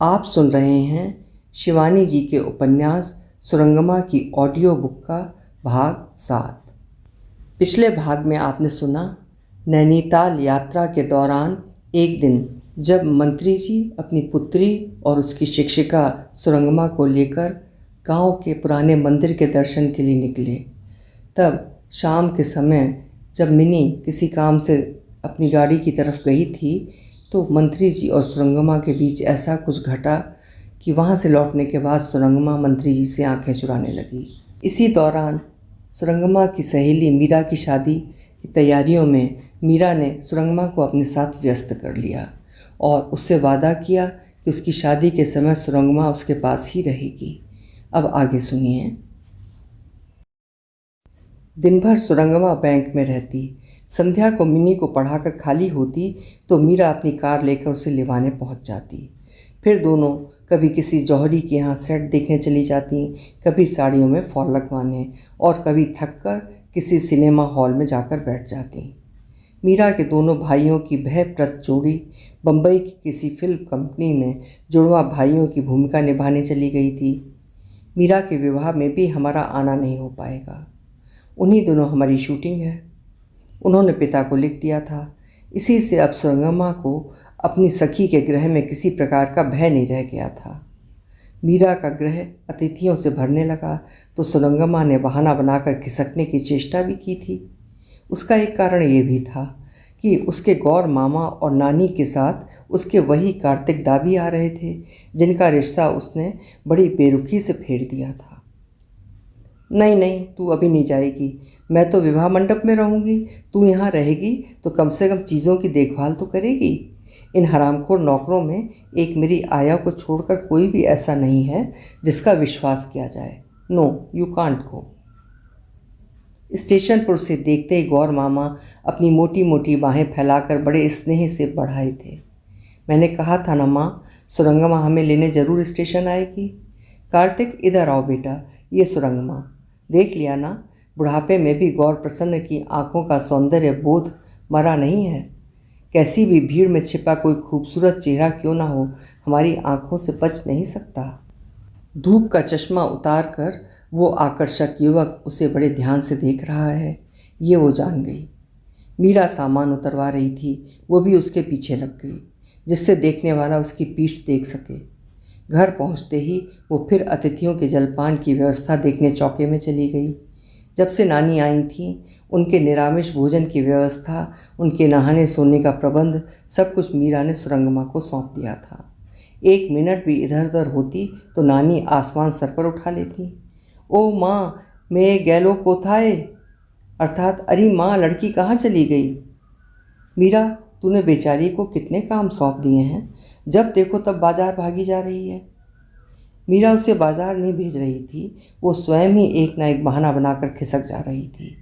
आप सुन रहे हैं शिवानी जी के उपन्यास सुरंगमा की ऑडियो बुक का भाग 7। पिछले भाग में आपने सुना, नैनीताल यात्रा के दौरान एक दिन जब मंत्री जी अपनी पुत्री और उसकी शिक्षिका सुरंगमा को लेकर गांव के पुराने मंदिर के दर्शन के लिए निकले, तब शाम के समय जब मिनी किसी काम से अपनी गाड़ी की तरफ गई थी तो मंत्री जी और सुरंगमा के बीच ऐसा कुछ घटा कि वहाँ से लौटने के बाद सुरंगमा मंत्री जी से आंखें चुराने लगी। इसी दौरान सुरंगमा की सहेली मीरा की शादी की तैयारियों में मीरा ने सुरंगमा को अपने साथ व्यस्त कर लिया और उससे वादा किया कि उसकी शादी के समय सुरंगमा उसके पास ही रहेगी। अब आगे सुनिए। दिन भर सुरंगमा बैंक में रहती। संध्या को मिनी को पढ़ाकर खाली होती तो मीरा अपनी कार लेकर उसे लिवाने पहुंच जाती। फिर दोनों कभी किसी जौहरी के यहाँ सेट देखने चली जाती, कभी साड़ियों में फॉल लगवाने और कभी थककर किसी सिनेमा हॉल में जाकर बैठ जाती। मीरा के दोनों भाइयों की भयप्रद जोड़ी बम्बई की किसी फिल्म कंपनी में जुड़वा भाइयों की भूमिका निभाने चली गई थी। मीरा के विवाह में भी हमारा आना नहीं हो पाएगा, उन्हीं दिनों हमारी शूटिंग है, उन्होंने पिता को लिख दिया था। इसी से अब सुरंगमा को अपनी सखी के गृह में किसी प्रकार का भय नहीं रह गया था। मीरा का गृह अतिथियों से भरने लगा तो सुरंगमा ने बहाना बनाकर खिसकने की चेष्टा भी की थी। उसका एक कारण ये भी था कि उसके गौर मामा और नानी के साथ उसके वही कार्तिक दाबी आ रहे थे, जिनका रिश्ता उसने बड़ी बेरुखी से फेर दिया था। नहीं नहीं, तू अभी नहीं जाएगी, मैं तो विवाह मंडप में रहूँगी, तू यहाँ रहेगी तो कम से कम चीज़ों की देखभाल तो करेगी। इन हरामखोर नौकरों में एक मेरी आया को छोड़कर कोई भी ऐसा नहीं है जिसका विश्वास किया जाए। No, you can't go. Station पर उसे देखते ही गौर मामा अपनी मोटी मोटी बाहें फैलाकर बड़े स्नेह से बढ़ाए थे। मैंने कहा था ना माँ, सुरंगमा हमें लेने ज़रूर स्टेशन आएगी। कार्तिक, इधर आओ बेटा, ये सुरंगमा। देख लिया ना, बुढ़ापे में भी गौर प्रसन्न की आंखों का सौंदर्य बोध मरा नहीं है। कैसी भी भीड़ में छिपा कोई खूबसूरत चेहरा क्यों ना हो, हमारी आंखों से बच नहीं सकता। धूप का चश्मा उतार कर वो आकर्षक युवक उसे बड़े ध्यान से देख रहा है, ये वो जान गई। मीरा सामान उतरवा रही थी, वो भी उसके पीछे लग गई, जिससे देखने वाला उसकी पीठ देख सके। घर पहुंचते ही वो फिर अतिथियों के जलपान की व्यवस्था देखने चौके में चली गई। जब से नानी आई थीं, उनके निरामिष भोजन की व्यवस्था, उनके नहाने सोने का प्रबंध सब कुछ मीरा ने सुरंगमा को सौंप दिया था। एक मिनट भी इधर उधर होती तो नानी आसमान सर पर उठा लेती। ओ माँ, मैं गैलो कोथाए, अर्थात अरे माँ, लड़की कहाँ चली गई। मीरा, तूने बेचारी को कितने काम सौंप दिए हैं, जब देखो तब बाजार भागी जा रही है। मीरा उसे बाजार नहीं भेज रही थी, वो स्वयं ही एक ना एक बहाना बनाकर खिसक जा रही थी।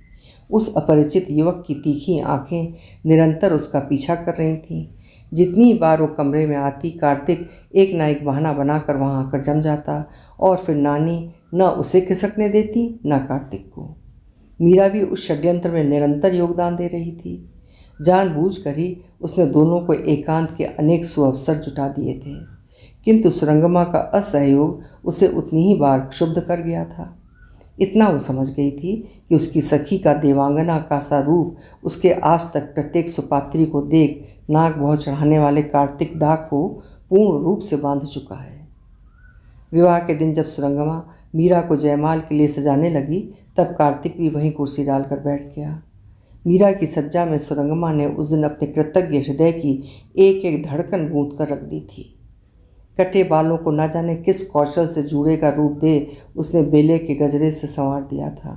उस अपरिचित युवक की तीखी आंखें निरंतर उसका पीछा कर रही थीं। जितनी बार वो कमरे में आती, कार्तिक एक ना एक बहाना बनाकर वहाँ आकर जम जाता और फिर नानी न उसे खिसकने देती न कार्तिक को। मीरा भी उस षड्यंत्र में निरंतर योगदान दे रही थी। जानबूझकर ही उसने दोनों को एकांत के अनेक सुअवसर जुटा दिए थे, किंतु सुरंगमा का असहयोग उसे उतनी ही बार क्षुब्ध कर गया था। इतना वो समझ गई थी कि उसकी सखी का देवांगना का सा रूप उसके आज तक प्रत्येक सुपात्री को देख नाक भौं चढ़ाने वाले कार्तिक दाग को पूर्ण रूप से बांध चुका है। विवाह के दिन जब सुरंगमा मीरा को जयमाल के लिए सजाने लगी, तब कार्तिक भी वहीं कुर्सी डालकर बैठ गया। मीरा की सज्जा में सुरंगमा ने उस दिन अपने कृतज्ञ हृदय की एक एक धड़कन गूंथ कर रख दी थी। कटे बालों को न जाने किस कौशल से जूड़े का रूप दे उसने बेले के गजरे से संवार दिया था।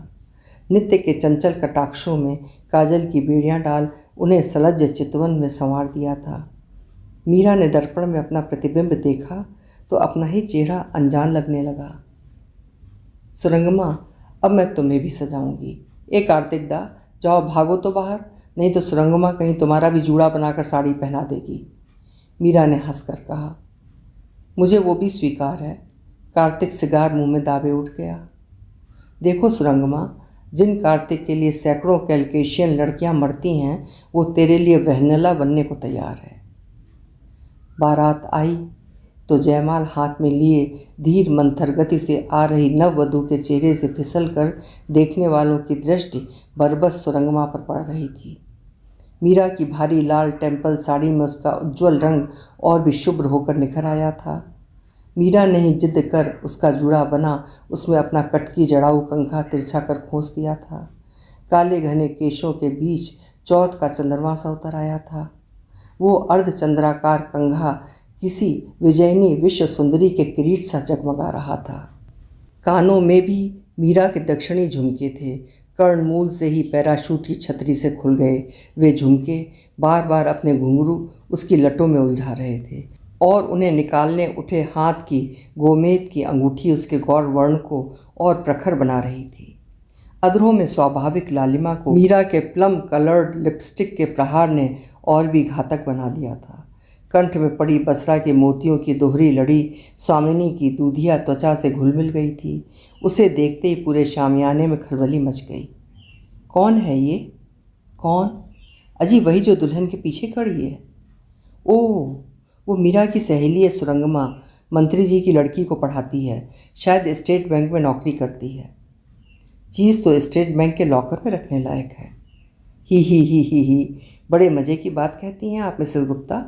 नित्य के चंचल कटाक्षों में काजल की बेड़ियां डाल उन्हें सलज्ज चितवन में संवार दिया था। मीरा ने दर्पण में अपना प्रतिबिंब देखा तो अपना ही चेहरा अनजान लगने लगा। सुरंगमा, अब मैं तुम्हें भी सजाऊंगी। ए कार्तिक दा, जाओ भागो तो बाहर, नहीं तो सुरंगमा कहीं तुम्हारा भी जूड़ा बनाकर साड़ी पहना देगी। मीरा ने हंसकर कहा। मुझे वो भी स्वीकार है। कार्तिक सिगार मुंह में दाबे उठ गया। देखो सुरंगमा, जिन कार्तिक के लिए सैकड़ों कैलकेशियन लड़कियां मरती हैं, वो तेरे लिए वहनला बनने को तैयार है। बारात आई, तो जयमाल हाथ में लिए धीर मंथर गति से आ रही नववधू के चेहरे से फिसल कर देखने वालों की दृष्टि बरबस सुरंगमा पर पड़ रही थी। मीरा की भारी लाल टेम्पल साड़ी में उसका उज्ज्वल रंग और भी शुभ्र होकर निखर आया था। मीरा ने ही जिद कर उसका जूड़ा बना उसमें अपना कटकी जड़ाऊ कंघा तिरछा कर खोस दिया था। काले घने केशों के बीच चौथ का चंद्रमा सा उतर आया था। वो अर्धचंद्राकार कंघा किसी विजयनी विश्व सुंदरी के किरीट सा जगमगा रहा था। कानों में भी मीरा के दक्षिणी झुमके थे। कर्णमूल से ही पैराशूट की छतरी से खुल गए वे झुमके बार बार अपने घुंघरू उसकी लटों में उलझा रहे थे और उन्हें निकालने उठे हाथ की गोमेद की अंगूठी उसके गौर वर्ण को और प्रखर बना रही थी। अधरों में स्वाभाविक लालिमा को मीरा के प्लम कलर्ड लिपस्टिक के प्रहार ने और भी घातक बना दिया था। कंठ में पड़ी बसरा के मोतियों की दोहरी लड़ी स्वामिनी की दूधिया त्वचा से घुल मिल गई थी। उसे देखते ही पूरे शामियाने में खलबली मच गई। कौन है ये? कौन? अजी वही जो दुल्हन के पीछे खड़ी है। ओह, वो मीरा की सहेली है सुरंगमा, मंत्री जी की लड़की को पढ़ाती है, शायद स्टेट बैंक में नौकरी करती है। चीज़ तो स्टेट बैंक के लॉकर में रखने लायक है। ही, बड़े मज़े की बात कहती हैं आप मिसेस गुप्ता।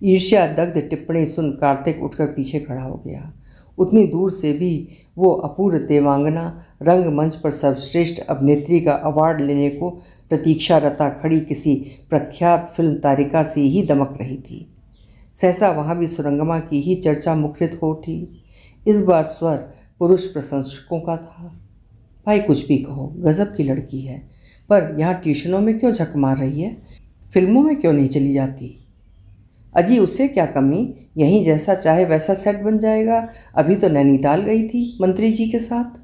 ईर्ष्या दग्ध टिप्पणी सुन कार्तिक उठकर पीछे खड़ा हो गया। उतनी दूर से भी वो अपूर्व देवांगना रंगमंच पर सर्वश्रेष्ठ अभिनेत्री का अवार्ड लेने को प्रतीक्षारता खड़ी किसी प्रख्यात फिल्म तारिका से ही दमक रही थी। सहसा वहाँ भी सुरंगमा की ही चर्चा मुखरित हो उठी। इस बार स्वर पुरुष प्रशंसकों का था। भाई कुछ भी कहो, गजब की लड़की है, पर यहाँ ट्यूशनों में क्यों झक मार रही है? फिल्मों में क्यों नहीं चली जाती? अजी उससे क्या कमी, यहीं जैसा चाहे वैसा सेट बन जाएगा। अभी तो नैनीताल गई थी मंत्री जी के साथ।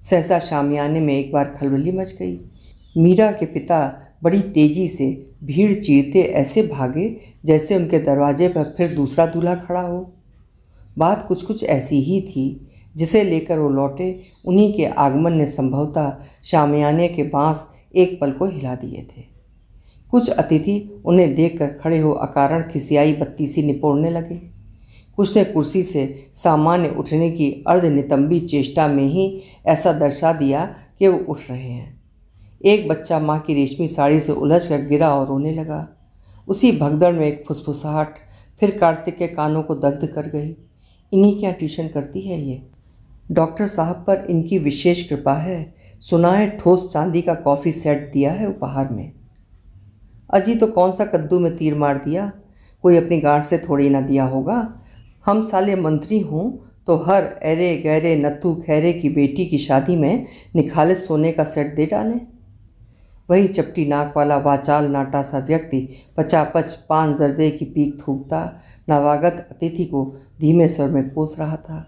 सहसा शामियाने में एक बार खलबली मच गई। मीरा के पिता बड़ी तेजी से भीड़ चीरते ऐसे भागे जैसे उनके दरवाजे पर फिर दूसरा दूल्हा खड़ा हो। बात कुछ ऐसी ही थी। जिसे लेकर वो लौटे उन्हीं के आगमन ने संभवतः शामियाने के बांस एक पल को हिला दिए थे। कुछ अतिथि उन्हें देखकर खड़े हो अकारण खिसियाई बत्ती सी निपोड़ने लगे। कुछ ने कुर्सी से सामान्य उठने की अर्धनितंबी चेष्टा में ही ऐसा दर्शा दिया कि वो उठ रहे हैं। एक बच्चा माँ की रेशमी साड़ी से उलझकर गिरा और रोने लगा। उसी भगदड़ में एक फुसफुसाहट फिर कार्तिक के कानों को दग्ध कर गई। इन्हीं क्या ट्यूशन करती है ये? डॉक्टर साहब पर इनकी विशेष कृपा है। सुना है ठोस चांदी का कॉफ़ी सेट दिया है उपहार में। अजी तो कौन सा कद्दू में तीर मार दिया, कोई अपनी गांठ से थोड़ी ना दिया होगा। हम साले मंत्री हों तो हर अरे गहरे नत्थू खैरे की बेटी की शादी में निखालिस सोने का सेट दे डालें। वही चपटी नाक वाला वाचाल नाटा सा व्यक्ति पचापच पान जर्दे की पीक थूकता नवागत अतिथि को धीमे स्वर में कोस रहा था।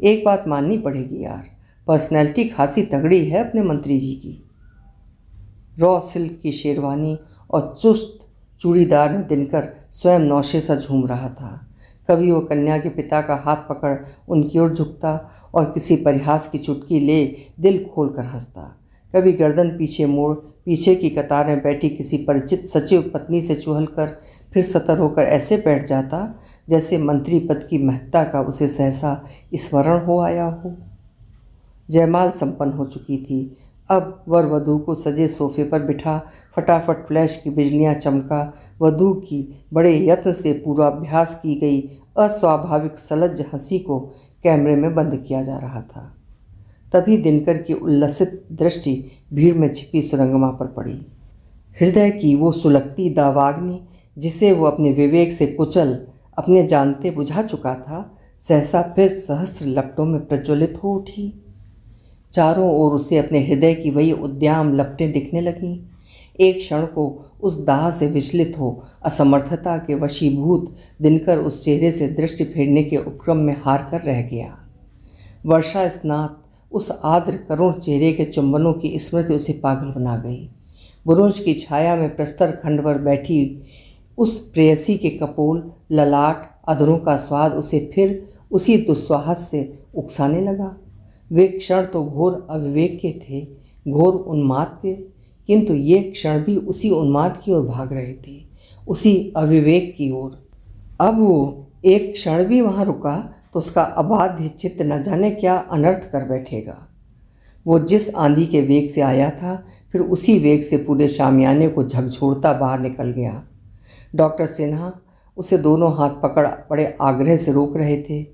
एक बात माननी पड़ेगी यार, पर्सनैलिटी खासी तगड़ी है अपने मंत्री जी की। रॉ सिल्क की शेरवानी और चुस्त चूड़ीदार में दिनकर स्वयं नौशे सा झूम रहा था। कभी वो कन्या के पिता का हाथ पकड़ उनकी ओर झुकता और किसी परिहास की चुटकी ले दिल खोल कर हंसता। कभी गर्दन पीछे मोड़ पीछे की कतार में बैठी किसी परिचित सचिव पत्नी से चुहल कर फिर सतर होकर ऐसे बैठ जाता जैसे मंत्री पद की महत्ता का उसे सहसा स्मरण हो आया हो। जयमाल संपन्न हो चुकी थी। अब वर वधू को सजे सोफे पर बिठा फटाफट फ्लैश की बिजलियां चमका वधू की बड़े यत्न से पूर्वाभ्यास की गई अस्वाभाविक सलज्ज हंसी को कैमरे में बंद किया जा रहा था। तभी दिनकर की उल्लसित दृष्टि भीड़ में छिपी सुरंगमा पर पड़ी। हृदय की वो सुलगती दावाग्नि जिसे वो अपने विवेक से कुचल अपने जानते बुझा चुका था, सहसा फिर सहस्त्र लपटों में प्रज्वलित हो उठी। चारों ओर उसे अपने हृदय की वही उद्दाम लपटें दिखने लगीं। एक क्षण को उस दाह से विचलित हो असमर्थता के वशीभूत दिनकर उस चेहरे से दृष्टि फेरने के उपक्रम में हार कर रह गया। वर्षा स्नात उस आर्द्र करुण चेहरे के चुंबनों की स्मृति उसे पागल बना गई। बुरुंश की छाया में प्रस्तर खंड पर बैठी उस प्रेयसी के कपोल ललाट अधरों का स्वाद उसे फिर उसी दुस्वाहस से उकसाने लगा। वे क्षण तो घोर अविवेक के थे, घोर उन्माद के, किंतु ये क्षण भी उसी उन्माद की ओर भाग रहे थे, उसी अविवेक की ओर। अब वो एक क्षण भी वहाँ रुका तो उसका अबाध्य चित्त न जाने क्या अनर्थ कर बैठेगा। वो जिस आंधी के वेग से आया था, फिर उसी वेग से पूरे शामियाने को झकझोरता बाहर निकल गया। डॉक्टर सिन्हा उसे दोनों हाथ पकड़ बड़े आग्रह से रोक रहे थे।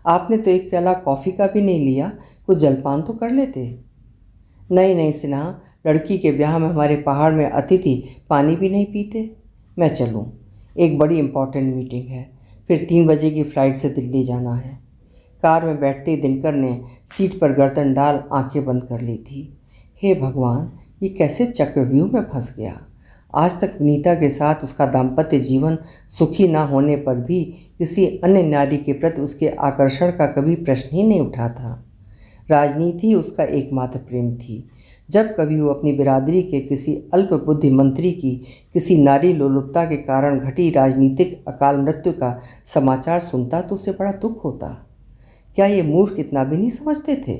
आपने तो एक प्याला कॉफ़ी का भी नहीं लिया, कुछ जलपान तो कर लेते। नहीं नहीं सिन्हा, लड़की के ब्याह में हमारे पहाड़ में अतिथि पानी भी नहीं पीते। मैं चलूँ, एक बड़ी इम्पॉर्टेंट मीटिंग है, फिर 3 बजे की फ़्लाइट से दिल्ली जाना है। कार में बैठते ही दिनकर ने सीट पर गर्दन डाल आंखें बंद कर ली थी। हे भगवान, ये कैसे चक्रव्यूह में फंस गया। आज तक विनीता के साथ उसका दाम्पत्य जीवन सुखी ना होने पर भी किसी अन्य नारी के प्रति उसके आकर्षण का कभी प्रश्न ही नहीं उठा था। राजनीति उसका एकमात्र प्रेम थी। जब कभी वो अपनी बिरादरी के किसी अल्प बुद्धि मंत्री की किसी नारी लोलुपता के कारण घटी राजनीतिक अकाल मृत्यु का समाचार सुनता तो उसे बड़ा दुख होता। क्या ये मूर्ख इतना भी नहीं समझते थे?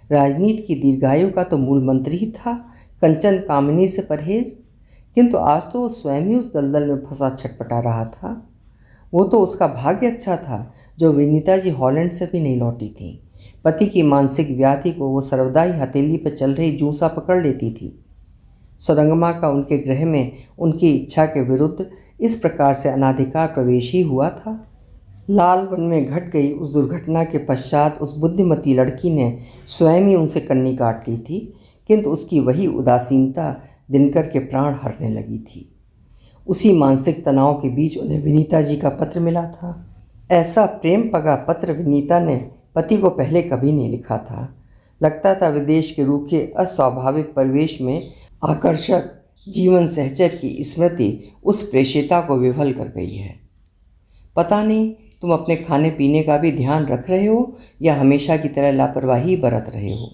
राजनीति की दीर्घायु का तो मूल मंत्र ही था कंचन कामिनी से परहेज। किंतु आज तो वो स्वयं ही उस दलदल में फंसा छटपटा रहा था। वो तो उसका भाग्य अच्छा था जो विनीता जी हॉलैंड से भी नहीं लौटी थी। पति की मानसिक व्याधि को वो सर्वदा ही हथेली पर चल रही जूसा पकड़ लेती थी। सुरंगमा का उनके गृह में उनकी इच्छा के विरुद्ध इस प्रकार से अनाधिकार प्रवेश ही हुआ था। लाल वन में घट गई उस दुर्घटना के पश्चात उस बुद्धिमती लड़की ने स्वयं ही उनसे कन्नी काट ली थी, किंतु उसकी वही उदासीनता दिनकर के प्राण हरने लगी थी। उसी मानसिक तनाव के बीच उन्हें विनीता जी का पत्र मिला था। ऐसा प्रेम पगा पत्र विनीता ने पति को पहले कभी नहीं लिखा था। लगता था विदेश के रूखे अस्वाभाविक परिवेश में आकर्षक जीवन सहचर की स्मृति उस प्रेषिता को विफल कर गई है। पता नहीं तुम अपने खाने पीने का भी ध्यान रख रहे हो या हमेशा की तरह लापरवाही बरत रहे हो।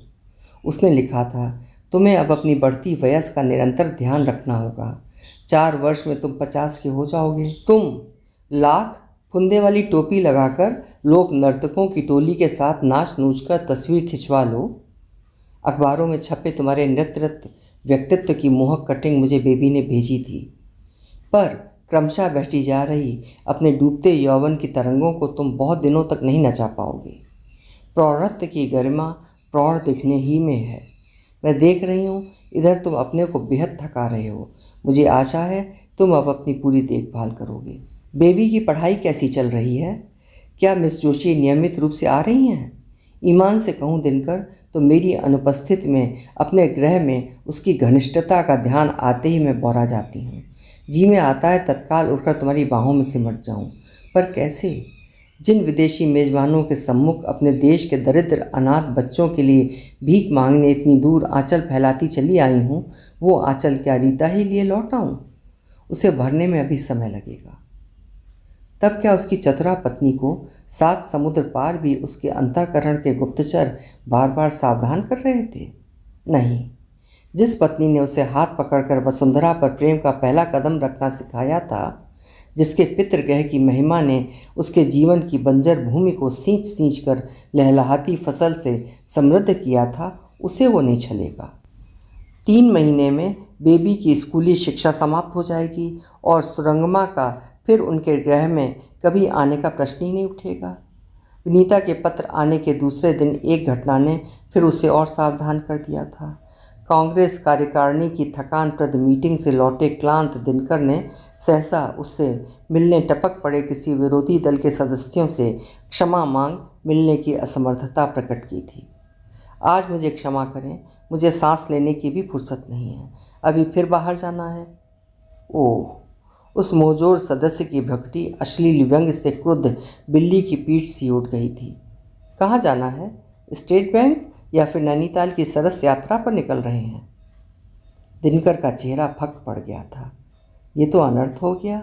उसने लिखा था, तुम्हें अब अपनी बढ़ती वयस का निरंतर ध्यान रखना होगा। 4 वर्ष में तुम 50 के हो जाओगे। तुम लाख फुंदे वाली टोपी लगाकर लोक नर्तकों की टोली के साथ नाच नूच कर तस्वीर खिंचवा लो। अखबारों में छपे तुम्हारे नृत्य व्यक्तित्व की मोहक कटिंग मुझे बेबी ने भेजी थी, पर क्रमशः बहती जा रही अपने डूबते यौवन की तरंगों को तुम बहुत दिनों तक नहीं नचा पाओगे। प्रौढ़त्व की गरिमा प्रौढ़ दिखने ही में है। मैं देख रही हूँ इधर तुम अपने को बेहद थका रहे हो। मुझे आशा है तुम अब अपनी पूरी देखभाल करोगे। बेबी की पढ़ाई कैसी चल रही है? क्या मिस जोशी नियमित रूप से आ रही हैं? ईमान से कहूँ दिनकर, तो मेरी अनुपस्थिति में अपने गृह में उसकी घनिष्ठता का ध्यान आते ही मैं बौरा जाती हूँ। जी में आता है तत्काल उठकर तुम्हारी बाहों में सिमट जाऊँ, पर कैसे? जिन विदेशी मेज़बानों के सम्मुख अपने देश के दरिद्र अनाथ बच्चों के लिए भीख मांगने इतनी दूर आंचल फैलाती चली आई हूँ, वो आंचल क्या रीता ही लिए लौट आऊँ? उसे भरने में अभी समय लगेगा। तब क्या उसकी चतुरा पत्नी को 7 समुद्र पार भी उसके अंतःकरण के गुप्तचर बार बार सावधान कर रहे थे? नहीं, जिस पत्नी ने उसे हाथ पकड़कर वसुंधरा पर प्रेम का पहला कदम रखना सिखाया था, जिसके पितृगृह की महिमा ने उसके जीवन की बंजर भूमि को सींच सींच कर लहलहाती फसल से समृद्ध किया था, उसे वो नहीं छलेगा। 3 महीने में बेबी की स्कूली शिक्षा समाप्त हो जाएगी और सुरंगमा का फिर उनके गृह में कभी आने का प्रश्न ही नहीं उठेगा। विनीता के पत्र आने के दूसरे दिन एक घटना ने फिर उसे और सावधान कर दिया था। कांग्रेस कार्यकारिणी की थकानप्रद मीटिंग से लौटे क्लांत दिनकर ने सहसा उससे मिलने टपक पड़े किसी विरोधी दल के सदस्यों से क्षमा मांग मिलने की असमर्थता प्रकट की थी। आज मुझे क्षमा करें, मुझे सांस लेने की भी फुर्सत नहीं है, अभी फिर बाहर जाना है। ओह, उस मोजोर सदस्य की भ्रकटी अश्लील व्यंग से क्रुद्ध बिल्ली की पीठ सी उठ गई थी। कहाँ जाना है? स्टेट बैंक या फिर नैनीताल की सरस यात्रा पर निकल रहे हैं? दिनकर का चेहरा फक पड़ गया था। ये तो अनर्थ हो गया।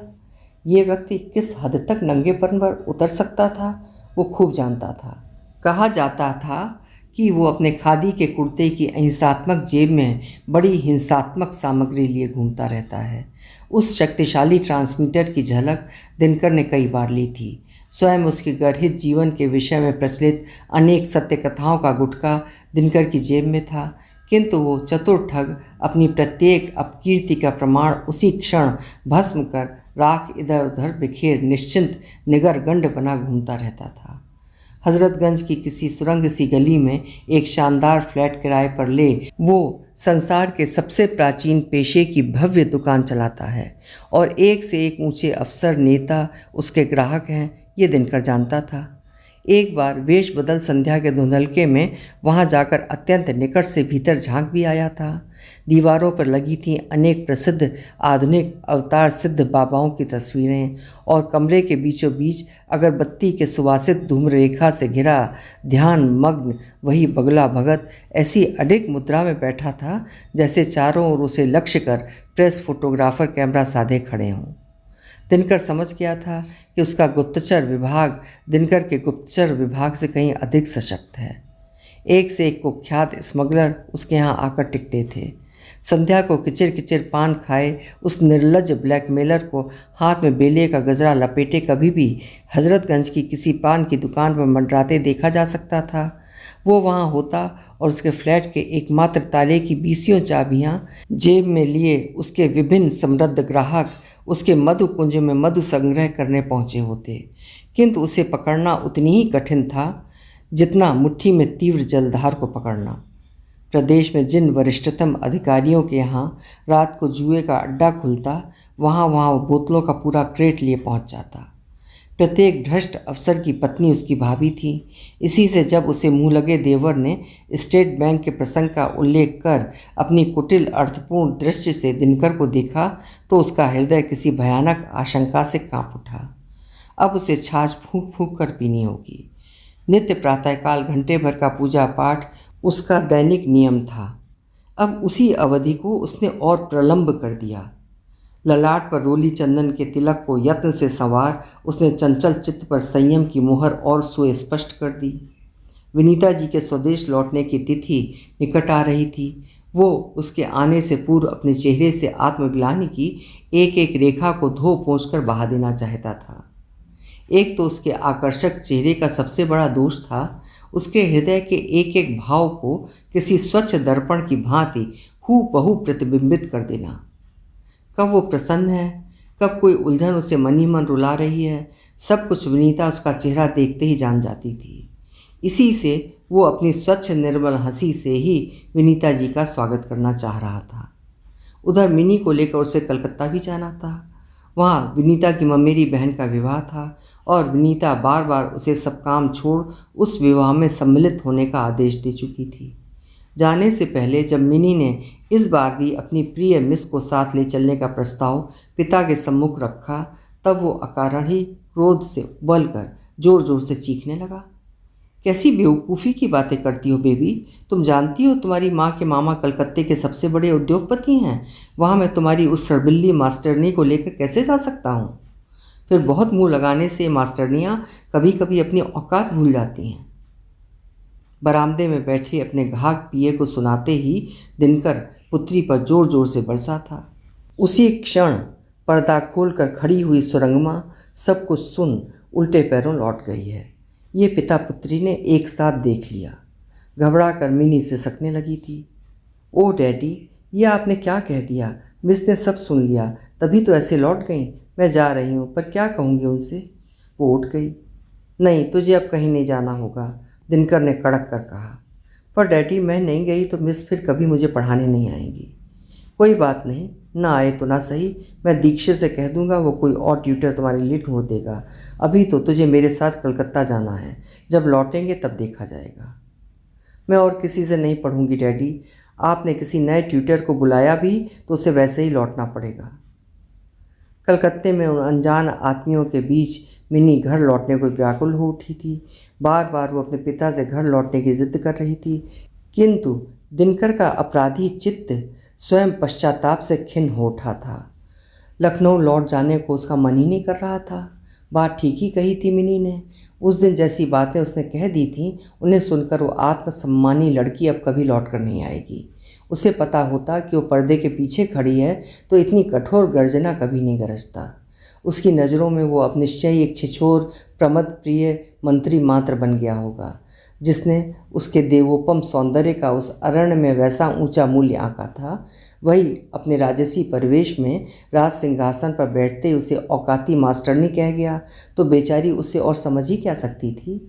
ये व्यक्ति किस हद तक नंगेपन पर उतर सकता था वो खूब जानता था। कहा जाता था कि वो अपने खादी के कुर्ते की अहिंसात्मक जेब में बड़ी हिंसात्मक सामग्री लिए घूमता रहता है। उस शक्तिशाली ट्रांसमीटर की झलक दिनकर ने कई बार ली थी। स्वयं उसके गर्हित जीवन के विषय में प्रचलित अनेक सत्य कथाओं का गुटका दिनकर की जेब में था, किंतु वो चतुर ठग अपनी प्रत्येक अपकीर्ति का प्रमाण उसी क्षण भस्म कर राख इधर उधर बिखेर निश्चिंत निगर गंड बना घूमता रहता था। हजरतगंज की किसी सुरंग सी गली में एक शानदार फ्लैट किराए पर ले वो संसार के सबसे प्राचीन पेशे की भव्य दुकान चलाता है और एक से एक ऊंचे अफसर नेता उसके ग्राहक हैं, ये दिनकर जानता था। एक बार वेश बदल संध्या के धुंधलके में वहां जाकर अत्यंत निकट से भीतर झांक भी आया था। दीवारों पर लगी थीं अनेक प्रसिद्ध आधुनिक अवतार सिद्ध बाबाओं की तस्वीरें और कमरे के बीचों बीच अगरबत्ती के सुवासित धूम्ररेखा से घिरा ध्यान मग्न वही बगला भगत ऐसी अडिग मुद्रा में बैठा था जैसे चारों ओर उसे लक्ष्य कर प्रेस फोटोग्राफर कैमरा साधे खड़े हों। दिनकर समझ गया था कि उसका गुप्तचर विभाग दिनकर के गुप्तचर विभाग से कहीं अधिक सशक्त है। एक से एक कुख्यात स्मगलर उसके यहाँ आकर टिकते थे। संध्या को किचिर किचिर पान खाए उस निर्लज ब्लैकमेलर को हाथ में बेले का गजरा लपेटे कभी भी हजरतगंज की किसी पान की दुकान पर मंडराते देखा जा सकता था। वो वहाँ होता और उसके फ्लैट के एकमात्र ताले की 20 चाबियाँ जेब में लिए उसके विभिन्न समृद्ध ग्राहक उसके मधु कुंज में मधु संग्रह करने पहुँचे होते, किंतु उसे पकड़ना उतनी ही कठिन था जितना मुट्ठी में तीव्र जलधार को पकड़ना। प्रदेश में जिन वरिष्ठतम अधिकारियों के यहाँ रात को जुए का अड्डा खुलता, वहाँ वो बोतलों का पूरा क्रेट लिए पहुँच जाता। प्रत्येक भ्रष्ट अफसर की पत्नी उसकी भाभी थी। इसी से जब उसे मुँह लगे देवर ने स्टेट बैंक के प्रसंग का उल्लेख कर अपनी कुटिल अर्थपूर्ण दृष्टि से दिनकर को देखा तो उसका हृदय किसी भयानक आशंका से कांप उठा। अब उसे छाछ फूंक फूंक कर पीनी होगी। नित्य प्रातःकाल घंटे भर का पूजा पाठ उसका दैनिक नियम था। अब उसी अवधि को उसने और प्रलंब कर दिया। ललाट पर रोली चंदन के तिलक को यत्न से संवार उसने चंचल चित्त पर संयम की मुहर और सुस्पष्ट कर दी। विनीता जी के स्वदेश लौटने की तिथि निकट आ रही थी। वो उसके आने से पूर्व अपने चेहरे से आत्मग्लानि की एक एक रेखा को धो पोंछ कर बहा देना चाहता था। एक तो उसके आकर्षक चेहरे का सबसे बड़ा दोष था उसके हृदय के एक एक भाव को किसी स्वच्छ दर्पण की भांति हूबहू प्रतिबिंबित कर देना। कब वो प्रसन्न है, कब कोई उलझन उसे मन ही मन रुला रही है, सब कुछ विनीता उसका चेहरा देखते ही जान जाती थी। इसी से वो अपनी स्वच्छ निर्मल हंसी से ही विनीता जी का स्वागत करना चाह रहा था। उधर मिनी को लेकर उसे कलकत्ता भी जाना था। वहाँ विनीता की ममेरी बहन का विवाह था और विनीता बार बार उसे सब काम छोड़ उस विवाह में सम्मिलित होने का आदेश दे चुकी थी। जाने से पहले जब मिनी ने इस बार भी अपनी प्रिय मिस को साथ ले चलने का प्रस्ताव पिता के सम्मुख रखा, तब वो अकारण ही क्रोध से उबलकर जोर जोर से चीखने लगा। कैसी बेवकूफ़ी की बातें करती हो बेबी, तुम जानती हो तुम्हारी माँ के मामा कलकत्ते के सबसे बड़े उद्योगपति हैं। वहाँ मैं तुम्हारी उस सरबिल्ली मास्टरनी को लेकर कैसे जा सकता हूँ? फिर बहुत मुँह लगाने से मास्टरनियाँ कभी कभी अपनी औकात भूल जाती हैं। बरामदे में बैठे अपने घाक पिए को सुनाते ही दिनकर पुत्री पर जोर जोर से बरसा था। उसी क्षण पर्दा खोलकर खड़ी हुई सुरंगमा सब कुछ सुन उल्टे पैरों लौट गई है। ये पिता पुत्री ने एक साथ देख लिया। घबरा कर मिनी से सकने लगी थी। ओह डैडी, ये आपने क्या कह दिया? मिस ने सब सुन लिया, तभी तो ऐसे लौट गई। मैं जा रही हूँ, पर क्या कहूँगी उनसे? वो उठ गई। नहीं, तुझे अब कहीं नहीं जाना होगा, दिनकर ने कड़क कर कहा। पर डैडी, मैं नहीं गई तो मिस फिर कभी मुझे पढ़ाने नहीं आएंगी। कोई बात नहीं, ना आए तो ना सही, मैं दीक्षित से कह दूंगा, वो कोई और ट्यूटर तुम्हारे लिए ढूंढ देगा। अभी तो तुझे मेरे साथ कलकत्ता जाना है, जब लौटेंगे तब देखा जाएगा। मैं और किसी से नहीं पढ़ूंगी डैडी। आपने किसी नए ट्यूटर को बुलाया भी तो उसे वैसे ही लौटना पड़ेगा। कलकत्ते में उन अनजान आदमियों के बीच मिनी घर लौटने को व्याकुल हो उठी थी। बार बार वो अपने पिता से घर लौटने की जिद कर रही थी, किंतु दिनकर का अपराधी चित्त स्वयं पश्चाताप से खिन्न हो उठा था। लखनऊ लौट जाने को उसका मन ही नहीं कर रहा था। बात ठीक ही कही थी मिनी ने। उस दिन जैसी बातें उसने कह दी थी, उन्हें सुनकर वो आत्मसम्मानी लड़की अब कभी लौट कर नहीं आएगी। उसे पता होता कि वो पर्दे के पीछे खड़ी है तो इतनी कठोर गर्जना कभी नहीं गरजता। उसकी नज़रों में वो अब निश्चय ही एक छिछोर प्रमद प्रिय मंत्री मात्र बन गया होगा। जिसने उसके देवोपम सौंदर्य का उस अरण्य में वैसा ऊंचा मूल्य आंका था, वही अपने राजसी परिवेश में राज सिंहासन पर बैठते ही उसे औकाती मास्टरनी कह गया तो बेचारी उसे और समझ ही क्या सकती थी।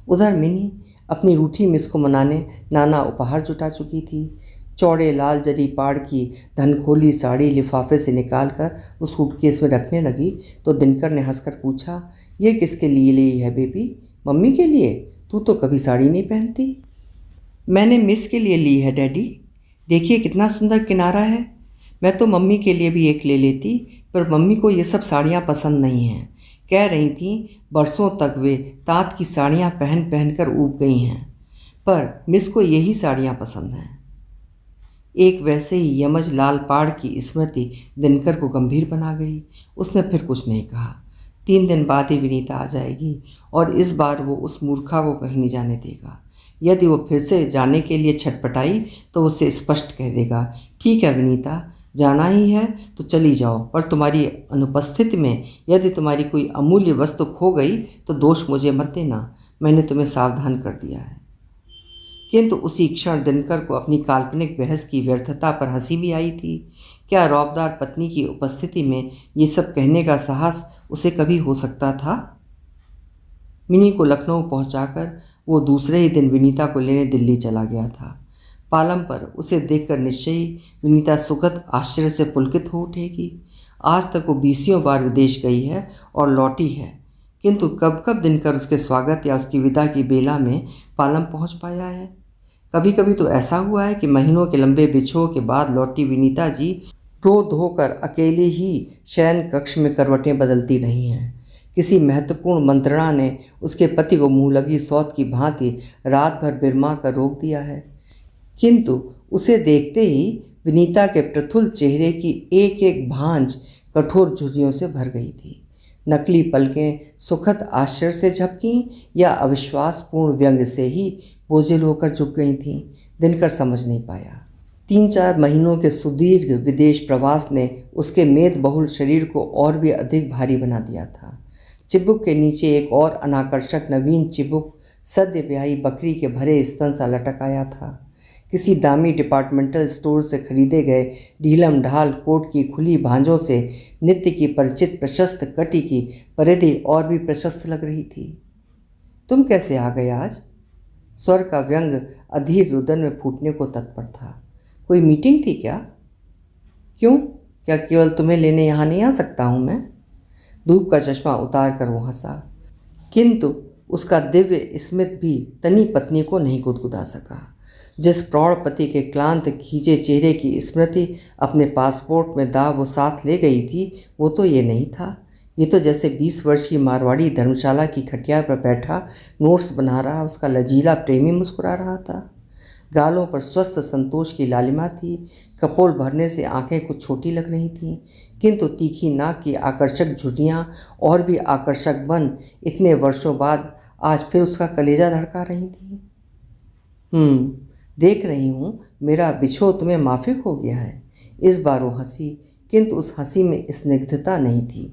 उधर मिनी अपनी रूठी मिस को मनाने नाना उपहार जुटा चुकी थी। चौड़े लाल जरी पाड़ की धनखोली साड़ी लिफाफे से निकालकर उस सूटकेस में रखने लगी तो दिनकर ने हंसकर पूछा, ये किसके लिए ली है बेबी? मम्मी के लिए? तू तो कभी साड़ी नहीं पहनती। मैंने मिस के लिए ली है डैडी। देखिए कितना सुंदर किनारा है। मैं तो मम्मी के लिए भी एक ले लेती, पर मम्मी को ये सब साड़ियाँ पसंद नहीं हैं। कह रही थीं बरसों तक वे ताँत की साड़ियाँ पहन पहन कर ऊब गई हैं, पर मिस को यही साड़ियाँ पसंद हैं। एक वैसे ही यमज लाल पाड़ की स्मृति दिनकर को गंभीर बना गई। उसने फिर कुछ नहीं कहा। 3 दिन बाद ही विनीता आ जाएगी और इस बार वो उस मूर्खा को कहीं नहीं जाने देगा। यदि वो फिर से जाने के लिए छटपटाई तो उससे स्पष्ट कह देगा, ठीक है विनीता, जाना ही है तो चली जाओ, पर तुम्हारी अनुपस्थिति में यदि तुम्हारी कोई अमूल्य वस्तु खो गई तो दोष मुझे मत देना, मैंने तुम्हें सावधान कर दिया है। किंतु उसी क्षण दिनकर को अपनी काल्पनिक बहस की व्यर्थता पर हंसी भी आई थी। क्या रौबदार पत्नी की उपस्थिति में ये सब कहने का साहस उसे कभी हो सकता था? मिनी को लखनऊ पहुंचाकर वो दूसरे ही दिन विनीता को लेने दिल्ली चला गया था। पालम पर उसे देखकर निश्चय ही विनीता सुखद आश्चर्य से पुलकित हो उठेगी। आज तक वो 20 बार विदेश गई है और लौटी है, किंतु कब कब दिनकर उसके स्वागत या उसकी विदा की बेला में पालम पहुंच पाया है। कभी कभी तो ऐसा हुआ है कि महीनों के लंबे बिछोह के बाद लौटी विनीता जी रो धोकर अकेले ही शयन कक्ष में करवटें बदलती रही हैं। किसी महत्वपूर्ण मंत्रणा ने उसके पति को मुँह लगी सौत की भांति रात भर बिरमा कर रोक दिया है, किंतु उसे देखते ही विनीता के प्रफुल्ल चेहरे की एक एक भांज कठोर झुर्रियों से भर गई थी। नकली पलकें सुखद आश्चर्य से झपकीं या अविश्वासपूर्ण व्यंग से ही बोझिल होकर झुक गई थीं, दिनकर समझ नहीं पाया। 3-4 महीनों के सुदीर्घ विदेश प्रवास ने उसके मेद बहुल शरीर को और भी अधिक भारी बना दिया था। चिबुक के नीचे एक और अनाकर्षक नवीन चिबुक सद्य ब्याही बकरी के भरे स्तन सा लटक आया था। किसी दामी डिपार्टमेंटल स्टोर से खरीदे गए ढीलम ढाल कोट की खुली भांजों से नित्य की परिचित प्रशस्त कटी की परिधि और भी प्रशस्त लग रही थी। तुम कैसे आ गए आज? स्वर का व्यंग अधीर रुदन में फूटने को तत्पर था। कोई मीटिंग थी क्या? क्यों, क्या केवल तुम्हें लेने यहाँ नहीं आ सकता हूँ मैं? धूप का चश्मा उतार कर वो हंसा, किंतु उसका दिव्य स्मित भी तनी पत्नी को नहीं गुदगुदा सका। जिस प्रौढ़ पति के क्लांत खींचे चेहरे की स्मृति अपने पासपोर्ट में दाव वो साथ ले गई थी, वो तो ये नहीं था। ये तो जैसे 20 वर्ष की मारवाड़ी धर्मशाला की खटिया पर बैठा नोट्स बना रहा उसका लजीला प्रेमी मुस्कुरा रहा था। गालों पर स्वस्थ संतोष की लालिमा थी। कपोल भरने से आंखें कुछ छोटी लग रही थीं, किंतु तीखी नाक की आकर्षक झुर्रियाँ और भी आकर्षक बन इतने वर्षों बाद आज फिर उसका कलेजा धड़का रही थी। देख रही हूँ मेरा बिछोह तुम्हें माफिक हो गया है। इस बार वो हंसी, किंतु उस हंसी में स्निग्धता नहीं थी।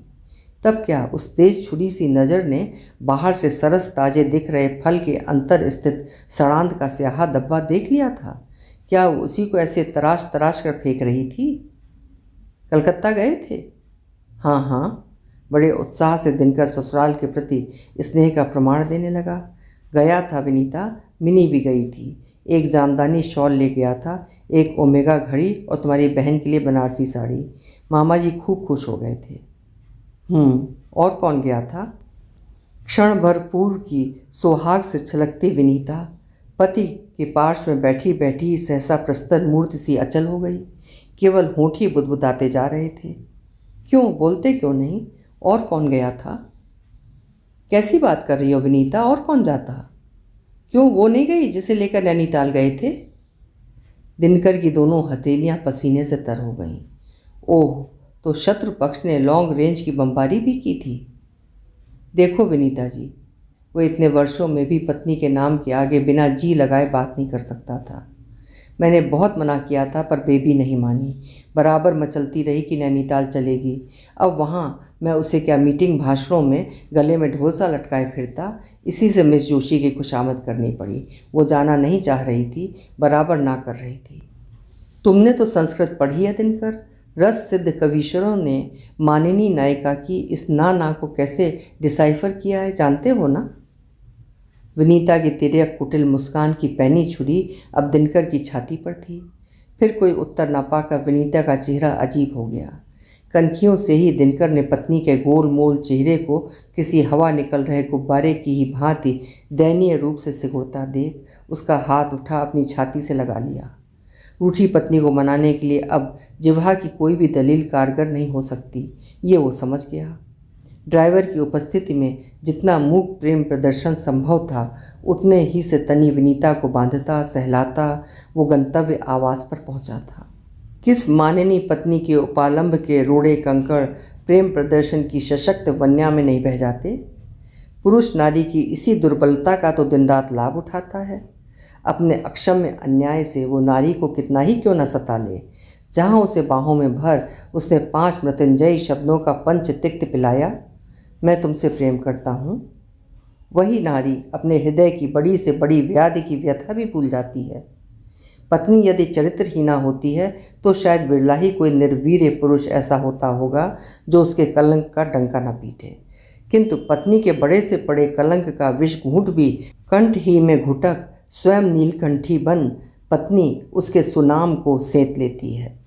तब क्या उस तेज छुरी सी नज़र ने बाहर से सरस ताजे दिख रहे फल के अंतर स्थित सड़ांध का स्याहा डब्बा देख लिया था? क्या वो उसी को ऐसे तराश तराश कर फेंक रही थी? कलकत्ता गए थे? हाँ, बड़े उत्साह से दिनकर ससुराल के प्रति स्नेह का प्रमाण देने लगा। गया था विनीता, मिनी भी गई थी। एक जामदानी शॉल ले गया था, एक ओमेगा घड़ी और तुम्हारी बहन के लिए बनारसी साड़ी। मामा जी खूब खुश हो गए थे। और कौन गया था? क्षण भर पूर्व की सुहाग से छलकती विनीता पति के पार्श्व में बैठी बैठी ही सहसा प्रस्तर मूर्ति सी अचल हो गई। केवल होंठ ही बुदबुदाते जा रहे थे। क्यों बोलते क्यों नहीं? और कौन गया था? कैसी बात कर रही हो विनीता? और कौन जाता? क्यों वो नहीं गई जिसे लेकर नैनीताल गए थे? दिनकर की दोनों हथेलियां पसीने से तर हो गईं। ओह, तो शत्रु पक्ष ने लॉन्ग रेंज की बमबारी भी की थी। देखो विनीता जी, वो इतने वर्षों में भी पत्नी के नाम के आगे बिना जी लगाए बात नहीं कर सकता था। मैंने बहुत मना किया था पर बेबी नहीं मानी, बराबर मचलती रही कि नैनीताल चलेगी। अब वहाँ मैं उसे क्या मीटिंग भाषणों में गले में ढोल सा लटकाए फिरता। इसी से मिस जोशी की खुशामद करनी पड़ी। वो जाना नहीं चाह रही थी, बराबर ना कर रही थी। तुमने तो संस्कृत पढ़ी है दिनकर। रस सिद्ध कवीश्वरों ने मानिनी नायिका की इस ना को कैसे डिसाइफर किया है जानते हो ना? विनीता की तिर्यक कुटिल मुस्कान की पैनी छुरी अब दिनकर की छाती पर थी। फिर कोई उत्तर न पाकर विनीता का चेहरा अजीब हो गया। कनखियों से ही दिनकर ने पत्नी के गोल मोल चेहरे को किसी हवा निकल रहे गुब्बारे की ही भांति दयनीय रूप से सिकुड़ता देख उसका हाथ उठा अपनी छाती से लगा लिया। रूठी पत्नी को मनाने के लिए अब जिह्वा की कोई भी दलील कारगर नहीं हो सकती, ये वो समझ गया। ड्राइवर की उपस्थिति में जितना मूक प्रेम प्रदर्शन संभव था, उतने ही से तनी विनीता को बांधता सहलाता वो गंतव्य आवास पर पहुंचा था। किस माननीय पत्नी के उपालंब के रोड़े कंकड़ प्रेम प्रदर्शन की सशक्त वन्या में नहीं बह जाते? पुरुष नारी की इसी दुर्बलता का तो दिन रात लाभ उठाता है। अपने अक्षम्य अन्याय से वो नारी को कितना ही क्यों न सता ले। जहाँ उसे बाहों में भर उसने 5 मृत्युंजयी शब्दों का पंच तिक्त पिलाया, मैं तुमसे प्रेम करता हूँ, वही नारी अपने हृदय की बड़ी से बड़ी व्याधि की व्यथा भी भूल जाती है। पत्नी यदि चरित्रहीना होती है तो शायद बिरला ही कोई निर्वीर्य पुरुष ऐसा होता होगा जो उसके कलंक का डंका न पीटे, किंतु पत्नी के बड़े से बड़े कलंक का विष घूंट भी कंठ ही में घुटक स्वयं नीलकंठी बन पत्नी उसके सुनाम को सेंत लेती है।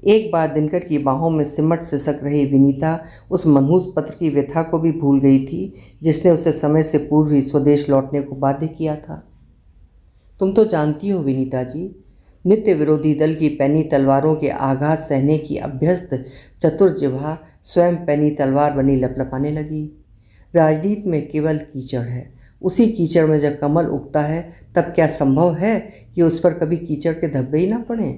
एक बार दिनकर की बाहों में सिमट सिसक रही विनीता उस मनहूस पत्र की व्यथा को भी भूल गई थी जिसने उसे समय से पूर्व ही स्वदेश लौटने को बाध्य किया था। तुम तो जानती हो विनीता जी, नित्य विरोधी दल की पैनी तलवारों के आघात सहने की अभ्यस्त चतुर जिह्वा स्वयं पैनी तलवार बनी लपलपाने लगी। राजनीति में केवल कीचड़ है, उसी कीचड़ में जब कमल उगता है तब क्या संभव है कि उस पर कभी कीचड़ के धब्बे ही ना पड़े?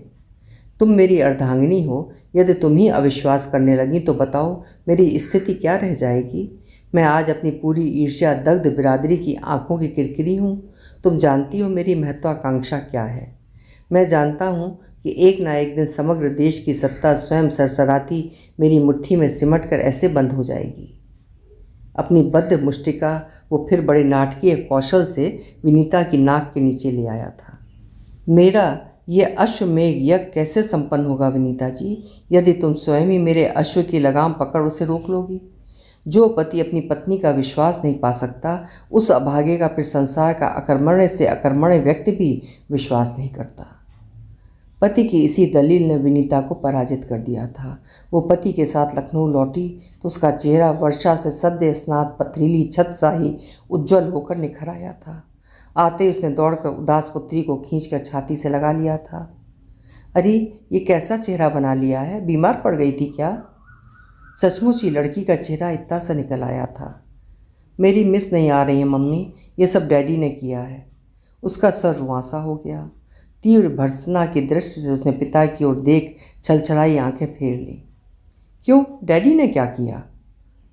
तुम मेरी अर्धांगिनी हो, यदि तुम ही अविश्वास करने लगी तो बताओ मेरी स्थिति क्या रह जाएगी। मैं आज अपनी पूरी ईर्ष्या दग्ध बिरादरी की आंखों की किरकिरी हूँ। तुम जानती हो मेरी महत्वाकांक्षा क्या है। मैं जानता हूँ कि एक ना एक दिन समग्र देश की सत्ता स्वयं सरसराती मेरी मुट्ठी में सिमट कर ऐसे बंद हो जाएगी। अपनी बद्ध मुष्टिका वो फिर बड़े नाटकीय कौशल से विनीता की नाक के नीचे ले आया था। मेरा ये अश्वमेघ यज्ञ कैसे संपन्न होगा विनीता जी, यदि तुम स्वयं ही मेरे अश्व की लगाम पकड़ उसे रोक लोगी। जो पति अपनी पत्नी का विश्वास नहीं पा सकता, उस अभागे का फिर संसार का अकर्मण्य से अकर्मण्य व्यक्ति भी विश्वास नहीं करता। पति की इसी दलील ने विनीता को पराजित कर दिया था। वो पति के साथ लखनऊ लौटी तो उसका चेहरा वर्षा से सद्य स्नात पथरीली छत सा ही उज्ज्वल होकर निखर आया था। आते ही उसने दौड़कर उदास पुत्री को खींचकर छाती से लगा लिया था। अरे ये कैसा चेहरा बना लिया है, बीमार पड़ गई थी क्या? सचमुच ही लड़की का चेहरा इतना सा निकल आया था। मेरी मिस नहीं आ रही है मम्मी, ये सब डैडी ने किया है। उसका सर रुआंसा हो गया। तीव्र भर्त्सना की दृष्टि से उसने पिता की ओर देख छलछलाई आंखें फेर ली। क्यों, डैडी ने क्या किया?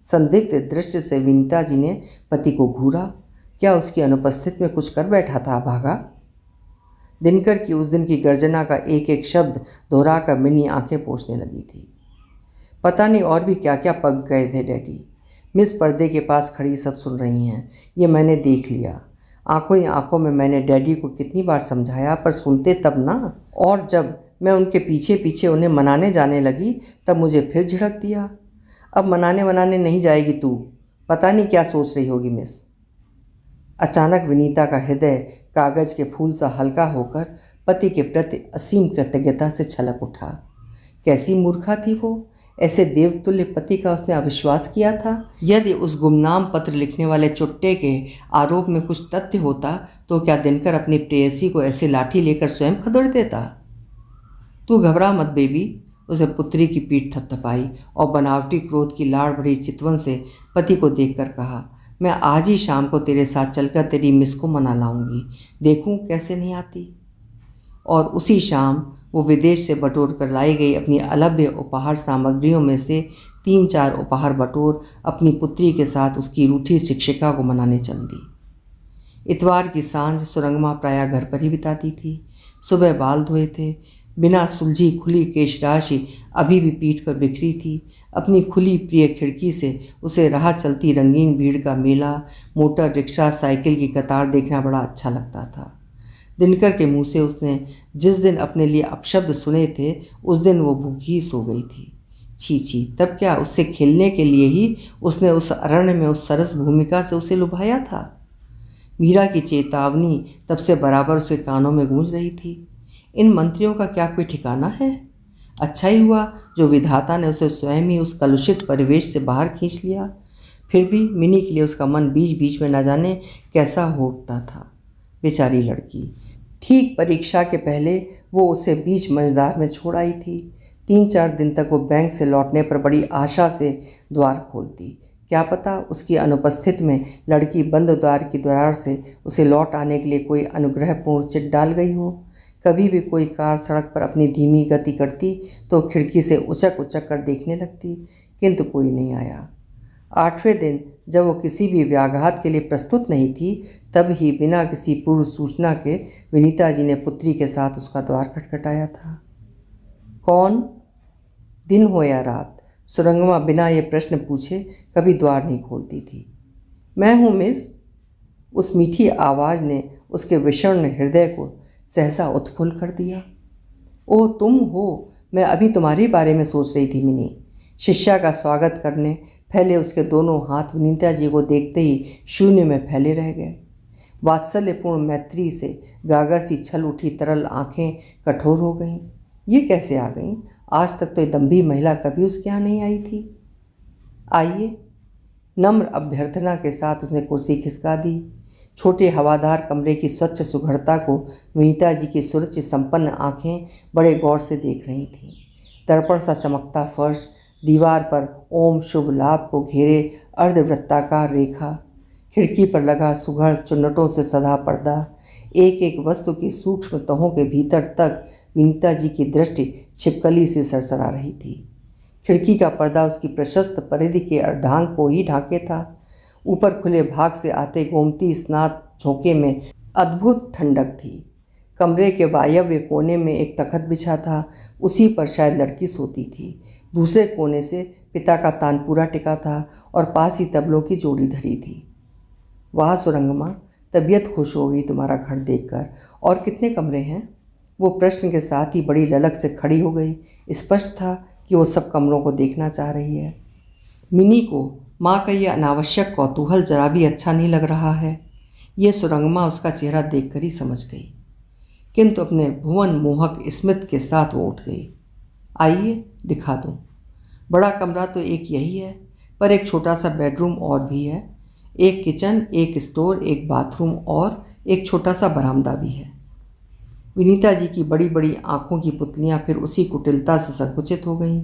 संदिग्ध दृष्टि से विनीता जी ने पति को घूरा। क्या उसकी अनुपस्थिति में कुछ कर बैठा था भागा? दिनकर की उस दिन की गर्जना का एक एक शब्द दोहराकर मिनी आंखें पोंछने लगी थी। पता नहीं और भी क्या क्या पक गए थे डैडी। मिस पर्दे के पास खड़ी सब सुन रही हैं, ये मैंने देख लिया। आंखों ही आंखों में मैंने डैडी को कितनी बार समझाया, पर सुनते तब ना। और जब मैं उनके पीछे पीछे उन्हें मनाने जाने लगी तब मुझे फिर झिड़क दिया। अब मनाने नहीं जाएगी तू, पता नहीं क्या सोच रही होगी मिस। अचानक विनीता का हृदय कागज के फूल सा हल्का होकर पति के प्रति असीम कृतज्ञता से छलक उठा। कैसी मूर्खा थी वो, ऐसे देवतुल्य पति का उसने अविश्वास किया था। यदि उस गुमनाम पत्र लिखने वाले चुट्टे के आरोप में कुछ तथ्य होता तो क्या दिनकर अपनी प्रेयसी को ऐसे लाठी लेकर स्वयं खदेड़ देता? तू घबरा मत बेबी, उसे पुत्री की पीठ थपथपाई और बनावटी क्रोध की लाड़ भरी चितवन से पति को देखकर कहा, मैं आज ही शाम को तेरे साथ चलकर तेरी मिस को मना लाऊंगी, देखूं कैसे नहीं आती। और उसी शाम वो विदेश से बटोर कर लाई गई अपनी अलभ्य उपहार सामग्रियों में से 3-4 उपहार बटोर अपनी पुत्री के साथ उसकी रूठी शिक्षिका को मनाने चल दी। इतवार की सांझ सुरंगमा प्रायः घर पर ही बिताती थी। सुबह बाल धोए थे, बिना सुलझी खुली केश राशि अभी भी पीठ पर बिखरी थी। अपनी खुली प्रिय खिड़की से उसे राह चलती रंगीन भीड़ का मेला, मोटर रिक्शा, साइकिल की कतार देखना बड़ा अच्छा लगता था। दिनकर के मुंह से उसने जिस दिन अपने लिए अपशब्द सुने थे, उस दिन वो भूखी सो गई थी। छी छी, तब क्या उससे खेलने के लिए ही उसने उस अरण्य में उस सरस भूमिका से उसे लुभाया था? मीरा की चेतावनी तब से बराबर उसके कानों में गूंज रही थी। इन मंत्रियों का क्या कोई ठिकाना है? अच्छा ही हुआ जो विधाता ने उसे स्वयं ही उस कलुषित परिवेश से बाहर खींच लिया। फिर भी मिनी के लिए उसका मन बीच बीच में न जाने कैसा हो उठता था। बेचारी लड़की, ठीक परीक्षा के पहले वो उसे बीच मंझधार में छोड़ आई थी। 3-4 दिन तक वो बैंक से लौटने पर बड़ी आशा से द्वार खोलती। क्या पता उसकी अनुपस्थित में लड़की बंद द्वार की दरार से उसे लौट आने के लिए कोई अनुग्रहपूर्ण चिट डाल गई हो। कभी भी कोई कार सड़क पर अपनी धीमी गति करती तो खिड़की से उचक उचक कर देखने लगती, किंतु कोई नहीं आया। 8वें दिन जब वो किसी भी व्याघात के लिए प्रस्तुत नहीं थी, तब ही बिना किसी पूर्व सूचना के विनीता जी ने पुत्री के साथ उसका द्वार खटखटाया था। कौन? दिन हो या रात, सुरंगमा बिना ये प्रश्न पूछे कभी द्वार नहीं खोलती थी। मैं हूँ मिस। उस मीठी आवाज़ ने उसके विषण्ण हृदय को सहसा उत्फुल्ल कर दिया। ओह, तुम हो? मैं अभी तुम्हारे बारे में सोच रही थी मिनी। शिष्या का स्वागत करने फैले उसके दोनों हाथ विनीता जी को देखते ही शून्य में फैले रह गए। वात्सल्यपूर्ण मैत्री से गागर सी छल उठी तरल आंखें कठोर हो गईं। ये कैसे आ गईं? आज तक तो ये दम्भी महिला कभी उसके यहाँ नहीं आई थी। आइए, नम्र अभ्यर्थना के साथ उसने कुर्सी खिसका दी। छोटे हवादार कमरे की स्वच्छ सुघड़ता को विनीता जी की सुरुचि संपन्न आंखें बड़े गौर से देख रही थीं। दर्पण सा चमकता फर्श, दीवार पर ओम शुभ लाभ को घेरे अर्धवृत्ताकार रेखा, खिड़की पर लगा सुघड़ चुन्नटों से सधा पर्दा, एक एक वस्तु की सूक्ष्म तहों के भीतर तक विनीता जी की दृष्टि छिपकली से सरसरा रही थी। खिड़की का पर्दा उसकी प्रशस्त परिधि के अर्धांग को ही ढांके था। ऊपर खुले भाग से आते गोमती स्नात झोंके में अद्भुत ठंडक थी। कमरे के वायव्य कोने में एक तखत बिछा था, उसी पर शायद लड़की सोती थी। दूसरे कोने से पिता का तानपूरा टिका था और पास ही तबलों की जोड़ी धरी थी। वाह सुरंगमा, तबीयत खुश हो गई तुम्हारा घर देखकर। और कितने कमरे हैं? वो प्रश्न के साथ ही बड़ी ललक से खड़ी हो गई। स्पष्ट था कि वो सब कमरों को देखना चाह रही है। मिनी को माँ का ये अनावश्यक कौतूहल जरा भी अच्छा नहीं लग रहा है, ये सुरंगमा उसका चेहरा देखकर ही समझ गई। किंतु अपने भुवन मोहक स्मित के साथ वो उठ गई। आइए दिखा दूँ। बड़ा कमरा तो एक यही है, पर एक छोटा सा बेडरूम और भी है। एक किचन, एक स्टोर, एक बाथरूम और एक छोटा सा बरामदा भी है। विनीता जी की बड़ी बड़ी आंखों की पुतलियां फिर उसी कुटिलता से संकुचित हो गईं।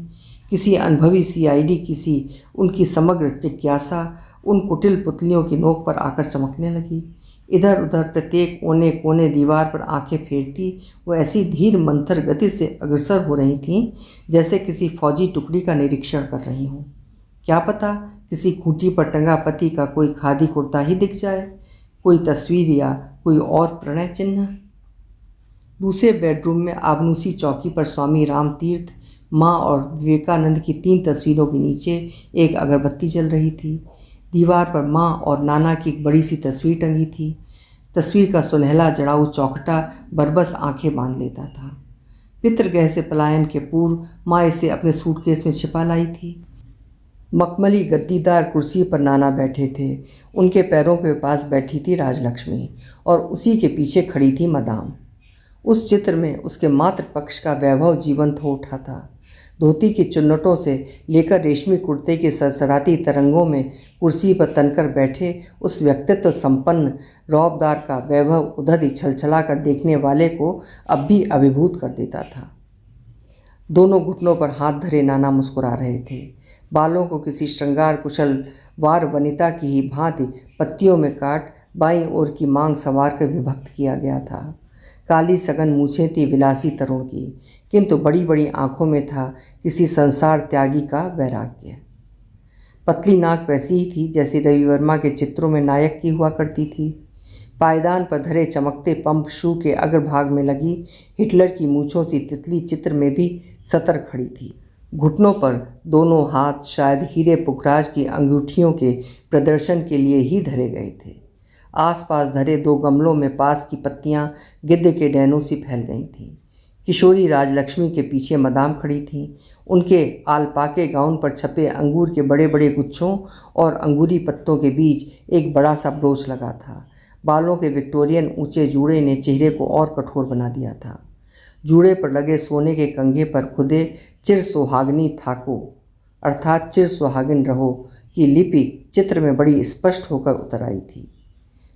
किसी अनुभवी सीआईडी किसी उनकी समग्र जिज्ञासा उन कुटिल पुतलियों की नोक पर आकर चमकने लगी। इधर उधर प्रत्येक कोने कोने दीवार पर आंखें फेरती वो ऐसी धीर मंथर गति से अग्रसर हो रही थीं जैसे किसी फौजी टुकड़ी का निरीक्षण कर रही हों। क्या पता किसी खूंटी पर टंगा पति का कोई खादी कुर्ता ही दिख जाए, कोई तस्वीर या कोई और प्रणय चिन्ह। दूसरे बेडरूम में आबनूसी चौकी पर स्वामी राम तीर्थ, माँ और विवेकानंद की 3 तस्वीरों के नीचे एक अगरबत्ती जल रही थी। दीवार पर माँ और नाना की एक बड़ी सी तस्वीर टंगी थी। तस्वीर का सुनहला जड़ाऊ चौखटा बरबस आंखें बांध लेता था। पितृगृह से पलायन के पूर्व माँ इसे अपने सूटकेस में छिपा लाई थी। मखमली गद्दीदार कुर्सी पर नाना बैठे थे। उनके पैरों के पास बैठी थी राजलक्ष्मी और उसी के पीछे खड़ी थी मदाम। उस चित्र में उसके मातृ पक्ष का वैभव जीवंत हो उठा था। धोती की चुन्नटों से लेकर रेशमी कुर्ते के सरसराती तरंगों में कुर्सी पर तनकर बैठे उस व्यक्तित्व संपन्न रौबदार का वैभव उधर ही छलछला कर देखने वाले को अब भी अभिभूत कर देता था। दोनों घुटनों पर हाथ धरे नाना मुस्कुरा रहे थे। बालों को किसी श्रृंगार कुशल वार वनिता की ही भांति पत्तियों में काट बाईं ओर की मांग संवार कर विभक्त किया गया था। काली सघन मूछें थी विलासी तरुण की, किंतु बड़ी बड़ी आंखों में था किसी संसार त्यागी का वैराग्य। पतली नाक वैसी ही थी जैसी रवि वर्मा के चित्रों में नायक की हुआ करती थी। पायदान पर धरे चमकते पंप शू के अग्रभाग में लगी हिटलर की मूंछों सी तितली चित्र में भी सतर्क खड़ी थी। घुटनों पर दोनों हाथ शायद हीरे पुखराज की अंगूठियों के प्रदर्शन के लिए ही धरे गए थे। आसपास धरे 2 गमलों में पास की पत्तियां गिद्ध के डैनों सी फैल गई थीं। किशोरी राजलक्ष्मी के पीछे मदाम खड़ी थीं। उनके आलपाके गाउन पर छपे अंगूर के बड़े बड़े गुच्छों और अंगूरी पत्तों के बीच एक बड़ा सा ब्रोच लगा था। बालों के विक्टोरियन ऊंचे जूड़े ने चेहरे को और कठोर बना दिया था। जूड़े पर लगे सोने के कंघे पर खुदे चिर सुहागिनी थाको अर्थात चिर सुहागिन रहो की लिपि चित्र में बड़ी स्पष्ट होकर उतर आई थी।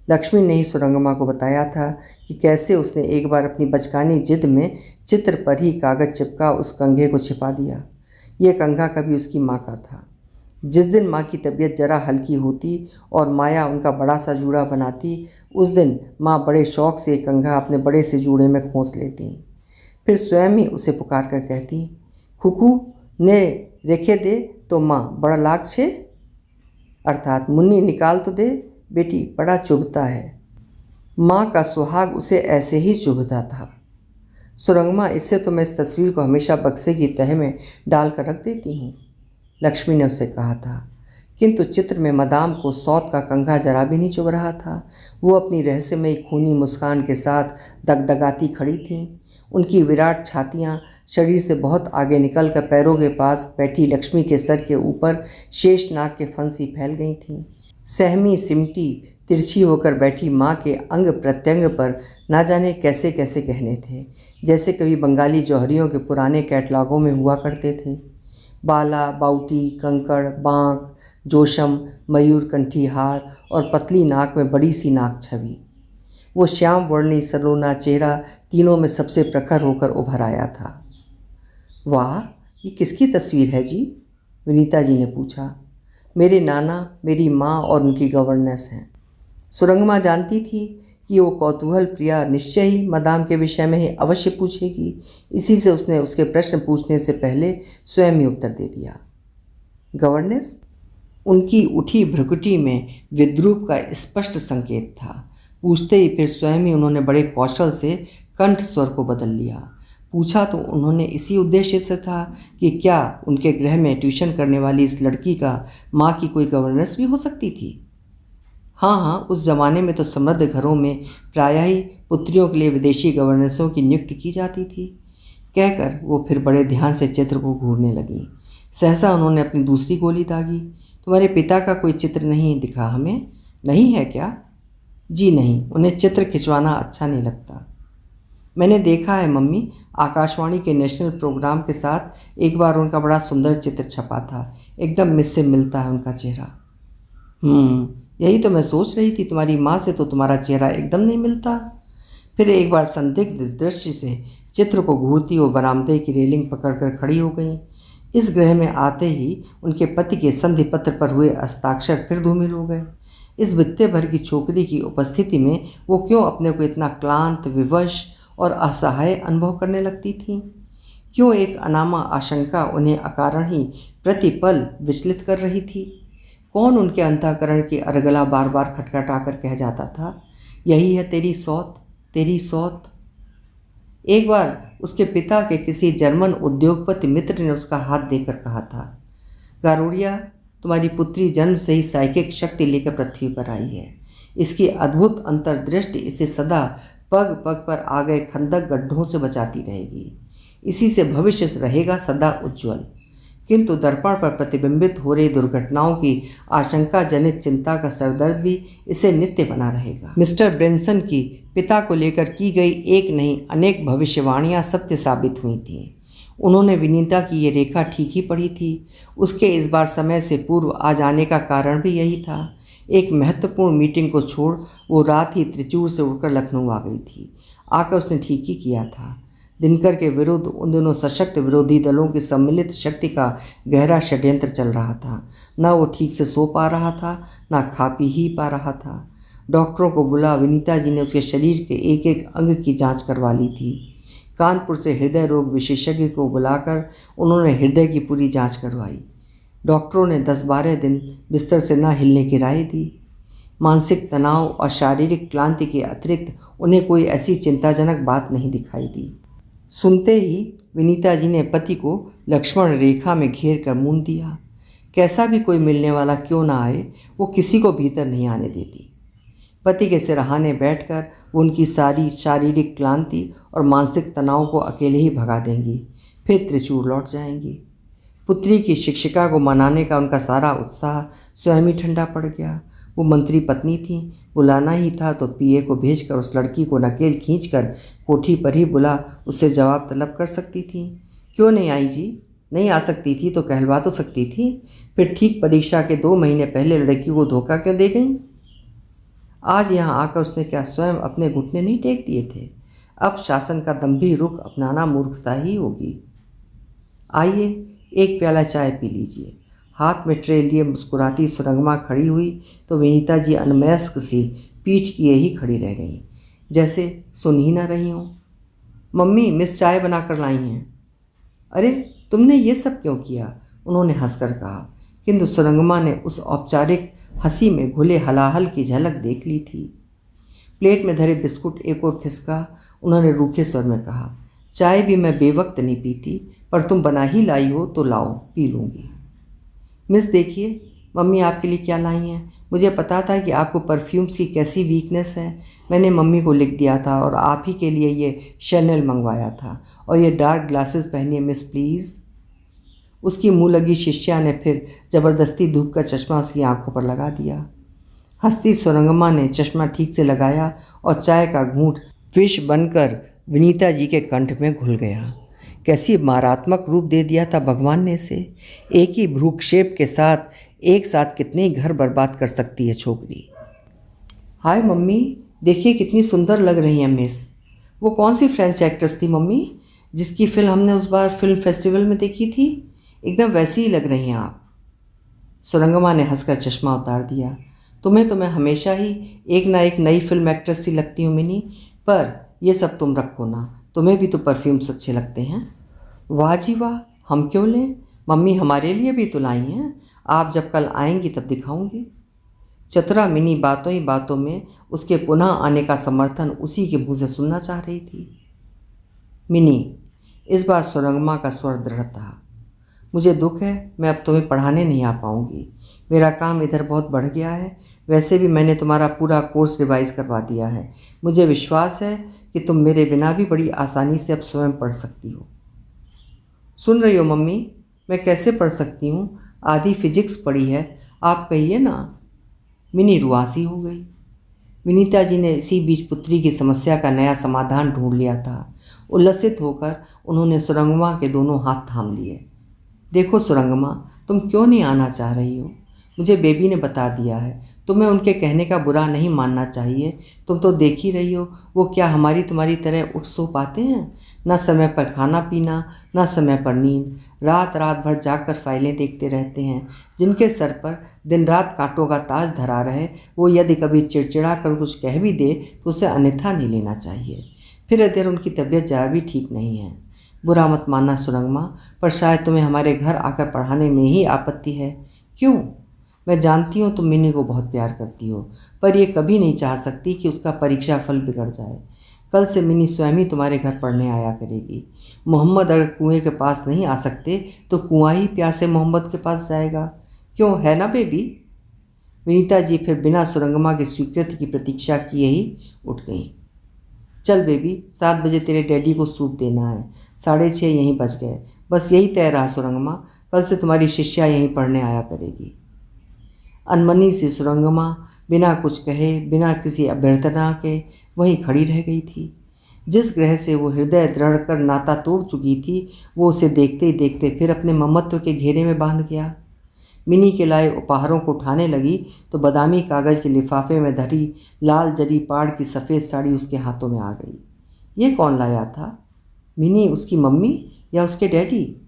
लक्ष्मी ने ही सुरंगमा को बताया था कि कैसे उसने एक बार अपनी बचकानी जिद में चित्र पर ही कागज़ चिपका उस कंघे को छिपा दिया। यह कंघा कभी उसकी माँ का था। जिस दिन माँ की तबीयत जरा हल्की होती और माया उनका बड़ा सा जूड़ा बनाती, उस दिन माँ बड़े शौक़ से कंघा अपने बड़े से जूड़े में खोस लेती। फिर स्वयं ही उसे पुकार कर कहती, खुकू ने रेखे दे तो माँ बड़ा लाग छे, अर्थात मुन्नी निकाल तो दे बेटी बड़ा चुभता है। माँ का सुहाग उसे ऐसे ही चुभता था। सुरंगमा, इससे तो मैं इस तस्वीर को हमेशा बक्से की तह में डाल कर रख देती हूँ, लक्ष्मी ने उससे कहा था। किंतु चित्र में मदाम को सौत का कंघा जरा भी नहीं चुभ रहा था। वो अपनी रहस्यमयी खूनी मुस्कान के साथ दगदगाती खड़ी थीं। उनकी विराट छातियाँ शरीर से बहुत आगे निकलकर पैरों के पास बैठी लक्ष्मी के सर के ऊपर शेषनाग के फन सी फैल गई थीं। सहमी सिमटी तिरछी होकर बैठी माँ के अंग प्रत्यंग पर ना जाने कैसे कैसे गहने थे, जैसे कभी बंगाली जौहरियों के पुराने कैटलॉगों में हुआ करते थे। बाला, बाउटी, कंकड़, बांक, जोशम, मयूर कंठी हार और पतली नाक में बड़ी सी नाक छवि। वो श्याम वर्णी सलोना चेहरा तीनों में सबसे प्रखर होकर उभर आया था। वाह, ये किसकी तस्वीर है जी? विनीता जी ने पूछा। मेरे नाना, मेरी माँ और उनकी गवर्नेंस हैं। सुरंगमा जानती थी कि वो कौतूहल प्रिया निश्चय ही मदाम के विषय में ही अवश्य पूछेगी। इसी से उसने उसके प्रश्न पूछने से पहले स्वयं ही उत्तर दे दिया। गवर्नेंस? उनकी उठी भ्रुकुटी में विद्रूप का स्पष्ट संकेत था। पूछते ही फिर स्वयं ही उन्होंने बड़े कौशल से कंठ स्वर को बदल लिया। पूछा तो उन्होंने इसी उद्देश्य से था कि क्या उनके गृह में ट्यूशन करने वाली इस लड़की का माँ की कोई गवर्नेंस भी हो सकती थी। हाँ, उस ज़माने में तो समृद्ध घरों में प्रायः ही पुत्रियों के लिए विदेशी गवर्नेंसों की नियुक्ति की जाती थी। कहकर वो फिर बड़े ध्यान से चित्र को घूरने लगी। सहसा उन्होंने अपनी दूसरी गोली दागी। तुम्हारे पिता का कोई चित्र नहीं दिखा हमें? नहीं है क्या? जी नहीं, उन्हें चित्र खिंचवाना अच्छा नहीं लगता। मैंने देखा है मम्मी, आकाशवाणी के नेशनल प्रोग्राम के साथ एक बार उनका बड़ा सुंदर चित्र छपा था। एकदम मुझसे मिलता है उनका चेहरा। यही तो मैं सोच रही थी, तुम्हारी माँ से तो तुम्हारा चेहरा एकदम नहीं मिलता। फिर एक बार संदिग्ध दृष्टि से चित्र को घूरती वो बरामदे की रेलिंग पकड़कर खड़ी हो गई। इस गृह में आते ही उनके पति के संधि पत्र पर हुए हस्ताक्षर फिर धूमिल हो गए। इस वित्ते भर की छोकरी की उपस्थिति में वो क्यों अपने को इतना क्लांत, विवश और असहाय अनुभव करने लगती थीं? क्यों एक अनामा आशंका उन्हें अकारण ही प्रतिपल विचलित कर रही थी? कौन उनके अंतःकरण की अरगला बार बार खटखटाकर कह जाता था, यही है तेरी सौत, तेरी सौत। एक बार उसके पिता के किसी जर्मन उद्योगपति मित्र ने उसका हाथ देकर कहा था, गारोडिया, तुम्हारी पुत्री जन्म से ही साइकिक शक्ति लेकर पृथ्वी पर आई है। इसकी अद्भुत अंतर्दृष्टि इसे सदा पग पग पर आ गए खंदक गड्ढों से बचाती रहेगी। इसी से भविष्य रहेगा सदा उज्ज्वल। किंतु दर्पण पर प्रतिबिंबित हो रही दुर्घटनाओं की आशंका जनित चिंता का सरदर्द भी इसे नित्य बना रहेगा। मिस्टर ब्रेंसन की पिता को लेकर की गई एक नहीं अनेक भविष्यवाणियां सत्य साबित हुई थीं। उन्होंने विनीता की ये रेखा ठीक ही पढ़ी थी। उसके इस बार समय से पूर्व आ जाने का कारण भी यही था। एक महत्वपूर्ण मीटिंग को छोड़ वो रात ही त्रिचूर से उड़कर लखनऊ आ गई थी। आकर उसने ठीक ही किया था। दिनकर के विरुद्ध उन दोनों सशक्त विरोधी दलों की सम्मिलित शक्ति का गहरा षड्यंत्र चल रहा था। न वो ठीक से सो पा रहा था, न खा पी ही पा रहा था। डॉक्टरों को बुला विनीता जी ने उसके शरीर के एक एक अंग की जांच करवा ली थी। कानपुर से हृदय रोग विशेषज्ञ को बुलाकर उन्होंने हृदय की पूरी जांच करवाई। डॉक्टरों ने 10-12 दिन बिस्तर से न हिलने की राय दी। मानसिक तनाव और शारीरिक क्लांति के अतिरिक्त उन्हें कोई ऐसी चिंताजनक बात नहीं दिखाई दी। सुनते ही विनीता जी ने पति को लक्ष्मण रेखा में घेर कर मूंद दिया। कैसा भी कोई मिलने वाला क्यों ना आए, वो किसी को भीतर नहीं आने देती। पति के सिरहाने बैठकर वो उनकी सारी शारीरिक क्लांति और मानसिक तनाव को अकेले ही भगा देंगी, फिर त्रिचूर लौट जाएंगी। पुत्री की शिक्षिका को मनाने का उनका सारा उत्साह स्वयं ही ठंडा पड़ गया। वो मंत्री पत्नी थी, बुलाना ही था तो पीए को भेजकर उस लड़की को नकेल खींचकर कोठी पर ही बुला उससे जवाब तलब कर सकती थी। क्यों नहीं आई जी? नहीं आ सकती थी तो कहलवा तो सकती थी। फिर ठीक परीक्षा के 2 महीने पहले लड़की को धोखा क्यों दे गई? आज यहाँ आकर उसने क्या स्वयं अपने घुटने नहीं टेक दिए थे? अब शासन का दंभी रुख अपनाना मूर्खता ही होगी। आइए, एक प्याला चाय पी लीजिए। हाथ में ट्रे लिए मुस्कुराती सुरंगमा खड़ी हुई तो विनीता जी अनमयस्क सी पीठ किए ही खड़ी रह गईं, जैसे सुन ही ना रही हों। मम्मी, मिस चाय बनाकर लाई हैं। अरे, तुमने ये सब क्यों किया? उन्होंने हंसकर कहा, किंतु सुरंगमा ने उस औपचारिक हंसी में घुले हलाहल की झलक देख ली थी। प्लेट में धरे बिस्कुट एक और खिसका उन्होंने रूखे स्वर में कहा, चाय भी मैं बेवक्त नहीं पीती, पर तुम बना ही लाई हो तो लाओ, पी लूँगी। मिस देखिए, मम्मी आपके लिए क्या लाई हैं। मुझे पता था कि आपको परफ्यूम्स की कैसी वीकनेस है। मैंने मम्मी को लिख दिया था और आप ही के लिए ये शैनल मंगवाया था। और ये डार्क ग्लासेस पहनिए मिस प्लीज़। उसकी मुँह लगी शिष्या ने फिर ज़बरदस्ती धूप का चश्मा उसकी आंखों पर लगा दिया। हंसती सुरंगमा ने चश्मा ठीक से लगाया और चाय का घूंट विष बनकर विनीता जी के कंठ में घुल गया। कैसी मारात्मक रूप दे दिया था भगवान ने इसे। एक ही भ्रूक्षेप के साथ एक साथ कितने ही घर बर्बाद कर सकती है छोकरी। हाय मम्मी, देखिए कितनी सुंदर लग रही हैं मिस। वो कौन सी फ्रेंच एक्ट्रेस थी मम्मी, जिसकी फिल्म हमने उस बार फिल्म फेस्टिवल में देखी थी? एकदम वैसी ही लग रही हैं आप। सुरंगमा ने हंसकर चश्मा उतार दिया। तुम्हें तो मैं हमेशा ही एक ना एक नई फिल्म एक्ट्रेस सी लगती हूँ मिनी, पर ये सब तुम रखो ना, तुम्हें भी तो परफ्यूम्स अच्छे लगते हैं। वाह जी वाह, हम क्यों लें? मम्मी हमारे लिए भी तो लाई हैं। आप जब कल आएंगी तब दिखाऊंगी। चतुरा मिनी बातों ही बातों में उसके पुनः आने का समर्थन उसी के मुँह से सुनना चाह रही थी। मिनी, इस बार सुरंगमा का स्वर दृढ़ था। मुझे दुख है, मैं अब तुम्हें पढ़ाने नहीं आ पाऊँगी। मेरा काम इधर बहुत बढ़ गया है। वैसे भी मैंने तुम्हारा पूरा कोर्स रिवाइज करवा दिया है। मुझे विश्वास है कि तुम मेरे बिना भी बड़ी आसानी से अब स्वयं पढ़ सकती हो। सुन रही हो मम्मी, मैं कैसे पढ़ सकती हूँ? आधी फिजिक्स पढ़ी है, आप कहिए ना। मिनी रुआसी हो गई। विनीता जी ने इसी बीच पुत्री की समस्या का नया समाधान ढूंढ लिया था। उल्लसित होकर उन्होंने सुरंगमा के दोनों हाथ थाम लिए। देखो सुरंगमा, तुम क्यों नहीं आना चाह रही हो? मुझे बेबी ने बता दिया है। तुम्हें उनके कहने का बुरा नहीं मानना चाहिए। तुम तो देख ही रही हो, वो क्या हमारी तुम्हारी तरह उठ सो पाते हैं? ना समय पर खाना पीना, ना समय पर नींद। रात रात भर जाकर फाइलें देखते रहते हैं। जिनके सर पर दिन रात कांटों का ताज धरा रहे, वो यदि कभी चिड़चिड़ा कर कुछ कह भी दे तो उसे अन्यथा नहीं लेना चाहिए। फिर अगर उनकी तबीयत जरा भी ठीक नहीं है। बुरा मत मानना सुरंगमा, पर शायद तुम्हें हमारे घर आकर पढ़ाने में ही आपत्ति है। क्यों? मैं जानती हूँ तुम मिनी को बहुत प्यार करती हो, पर यह कभी नहीं चाह सकती कि उसका परीक्षा फल बिगड़ जाए। कल से मिनी स्वयं ही तुम्हारे घर पढ़ने आया करेगी। मोहम्मद अगर कुएं के पास नहीं आ सकते तो कुआं ही प्यासे मोहम्मद के पास जाएगा। क्यों, है ना बेबी? विनीता जी फिर बिना सुरंगमा की स्वीकृति की प्रतीक्षा किए ही उठ गईं। चल बेबी, 7 बजे तेरे डैडी को सूप देना है। 6:30 यहीं बज गए। बस यही तय रहा सुरंगमा, कल से तुम्हारी शिष्या यहीं पढ़ने आया करेगी। अनमनी सी सुरंगमा बिना कुछ कहे, बिना किसी अभ्यर्थना के वहीं खड़ी रह गई थी। जिस ग्रह से वो हृदय दृढ़ कर नाता तोड़ चुकी थी, वो उसे देखते ही देखते फिर अपने ममत्व के घेरे में बांध गया। मिनी के लाए उपहारों को उठाने लगी तो बादामी कागज़ के लिफाफे में धरी लाल जरी पाड़ की सफ़ेद साड़ी उसके हाथों में आ गई। ये कौन लाया था? मिनी, उसकी मम्मी या उसके डैडी?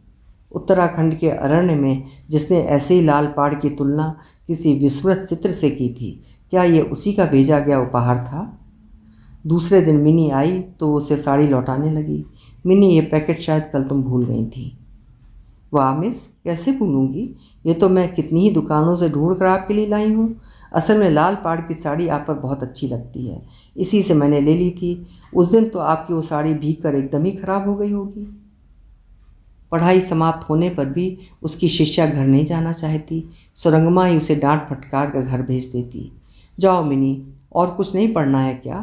उत्तराखंड के अरण्य में जिसने ऐसे ही लाल पाड़ की तुलना किसी विस्मृत चित्र से की थी, क्या ये उसी का भेजा गया उपहार था? दूसरे दिन मिनी आई तो उसे साड़ी लौटाने लगी। मिनी, ये पैकेट शायद कल तुम भूल गई थी। वाह मिस, कैसे भूलूंगी, ये तो मैं कितनी ही दुकानों से ढूंढ कर आपके लिए लाई हूँ। असल में लाल पाड़ की साड़ी आप पर बहुत अच्छी लगती है, इसी से मैंने ले ली थी। उस दिन तो आपकी वो साड़ी भीग कर एकदम ही खराब हो गई होगी। पढ़ाई समाप्त होने पर भी उसकी शिष्या घर नहीं जाना चाहती। सुरंगमा ही उसे डांट फटकार कर घर भेज देती। जाओ मिनी, और कुछ नहीं पढ़ना है क्या?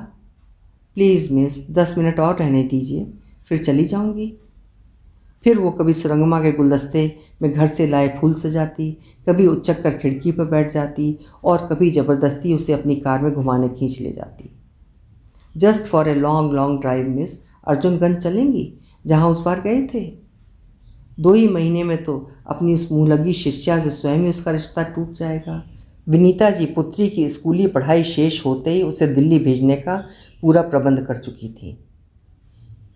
प्लीज़ मिस, 10 मिनट और रहने दीजिए, फिर चली जाऊंगी। फिर वो कभी सुरंगमा के गुलदस्ते में घर से लाए फूल सजाती, कभी उचक कर खिड़की पर बैठ जाती और कभी ज़बरदस्ती उसे अपनी कार में घुमाने खींच ले जाती। Just for a long long drive miss, Arjunganj चलेंगी जहाँ उस बार गए थे। 2 ही महीने में तो अपनी उस मुँह लगी शिष्या से स्वयं ही उसका रिश्ता टूट जाएगा। विनीता जी पुत्री की स्कूली पढ़ाई शेष होते ही उसे दिल्ली भेजने का पूरा प्रबंध कर चुकी थी।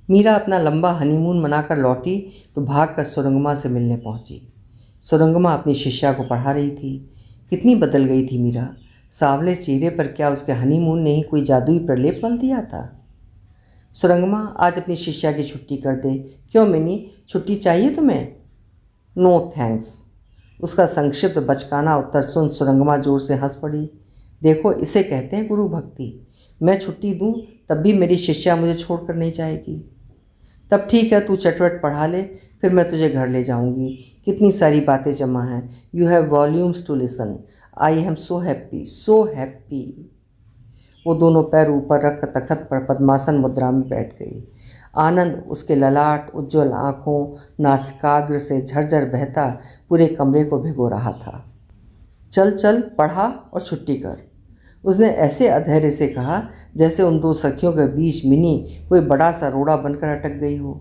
मीरा अपना लंबा हनीमून मनाकर लौटी तो भागकर सुरंगमा से मिलने पहुंची। सुरंगमा अपनी शिष्या को पढ़ा रही थी। कितनी बदल गई थी मीरा। सांवले चेहरे पर क्या उसके हनीमून ने ही कोई जादुई प्रलेप मल दिया था? सुरंगमा, आज अपनी शिष्या की छुट्टी कर दे। क्यों मिनी, छुट्टी चाहिए तुम्हें? No thanks. उसका संक्षिप्त बचकाना उत्तर सुन सुरंगमा जोर से हंस पड़ी। देखो, इसे कहते हैं गुरु भक्ति। मैं छुट्टी दूं तब भी मेरी शिष्या मुझे छोड़कर नहीं जाएगी। तब ठीक है, तू चटवट पढ़ा ले, फिर मैं तुझे घर ले जाऊंगी। कितनी सारी बातें जमा हैं। You have volumes to listen. I am so happy, so happy. वो दोनों पैर ऊपर रख तखत पर पद्मासन मुद्रा में बैठ गई। आनंद उसके ललाट, उज्ज्वल आँखों, नासिकाग्र से झरझर बहता पूरे कमरे को भिगो रहा था। चल चल, पढ़ा और छुट्टी कर, उसने ऐसे अधैर्य से कहा जैसे उन 2 सखियों के बीच मिनी कोई बड़ा सा रोड़ा बनकर अटक गई हो।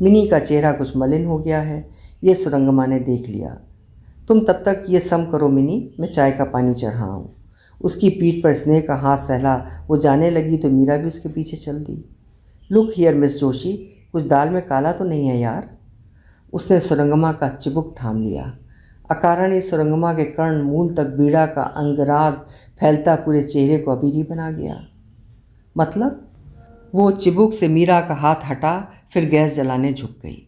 मिनी का चेहरा कुछ मलिन हो गया है, ये सुरंगमा ने देख लिया। तुम तब तक ये सम करो मिनी, मैं चाय का पानी चढ़ाऊँ। उसकी पीठ पर स्नेह का हाथ सहला वो जाने लगी तो मीरा भी उसके पीछे चल दी। लुक हियर मिस जोशी, कुछ दाल में काला तो नहीं है यार? उसने सुरंगमा का चिबुक थाम लिया। अकारण ही सुरंगमा के कर्ण मूल तक बीड़ा का अंगराग फैलता पूरे चेहरे को अबीरी बना गया। मतलब? वो चिबुक से मीरा का हाथ हटा, फिर गैस जलाने झुक गई।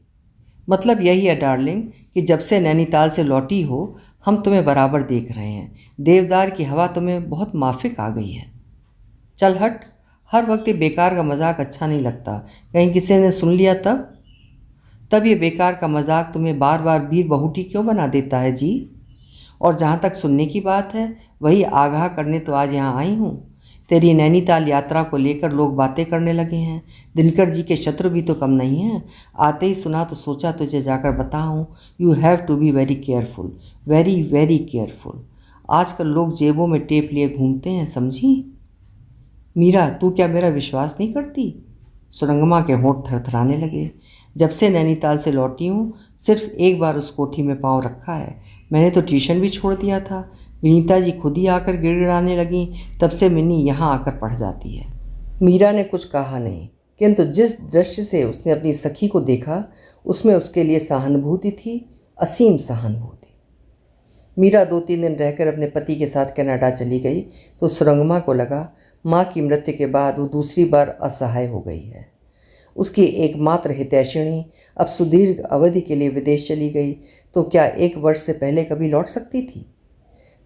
मतलब यही है डार्लिंग कि जब से नैनीताल से लौटी हो हम तुम्हें बराबर देख रहे हैं। देवदार की हवा तुम्हें बहुत माफिक आ गई है। चल हट, हर वक्त ये बेकार का मजाक अच्छा नहीं लगता। कहीं किसी ने सुन लिया तब ये बेकार का मजाक तुम्हें बार बार वीर बहुटी क्यों बना देता है जी? और जहाँ तक सुनने की बात है, वही आगाह करने तो आज यहाँ आई हूँ। तेरी नैनीताल यात्रा को लेकर लोग बातें करने लगे हैं। दिनकर जी के शत्रु भी तो कम नहीं हैं। आते ही सुना तो सोचा तुझे जाकर बताऊँ। You have to be very careful, very very careful. आजकल लोग जेबों में टेप लिए घूमते हैं, समझी? मीरा, तू क्या मेरा विश्वास नहीं करती? सुरंगमा के होंठ थरथराने लगे। जब से नैनीताल से लौटी हूँ सिर्फ एक बार उस कोठी में पाँव रखा है। मैंने तो ट्यूशन भी छोड़ दिया था। विनीता जी खुद ही आकर गिड़गिड़ाने लगी, तब से मिन्नी यहाँ आकर पढ़ जाती है। मीरा ने कुछ कहा नहीं, किंतु जिस दृश्य से उसने अपनी सखी को देखा उसमें उसके लिए सहानुभूति थी, असीम सहानुभूति। मीरा 2-3 दिन रहकर अपने पति के साथ कनाडा चली गई तो सुरंगमा को लगा माँ की मृत्यु के बाद वो दूसरी बार असहाय हो गई है। उसकी एकमात्र हितैषिणी अब सुदीर्घ अवधि के लिए विदेश चली गई तो क्या 1 वर्ष से पहले कभी लौट सकती थी?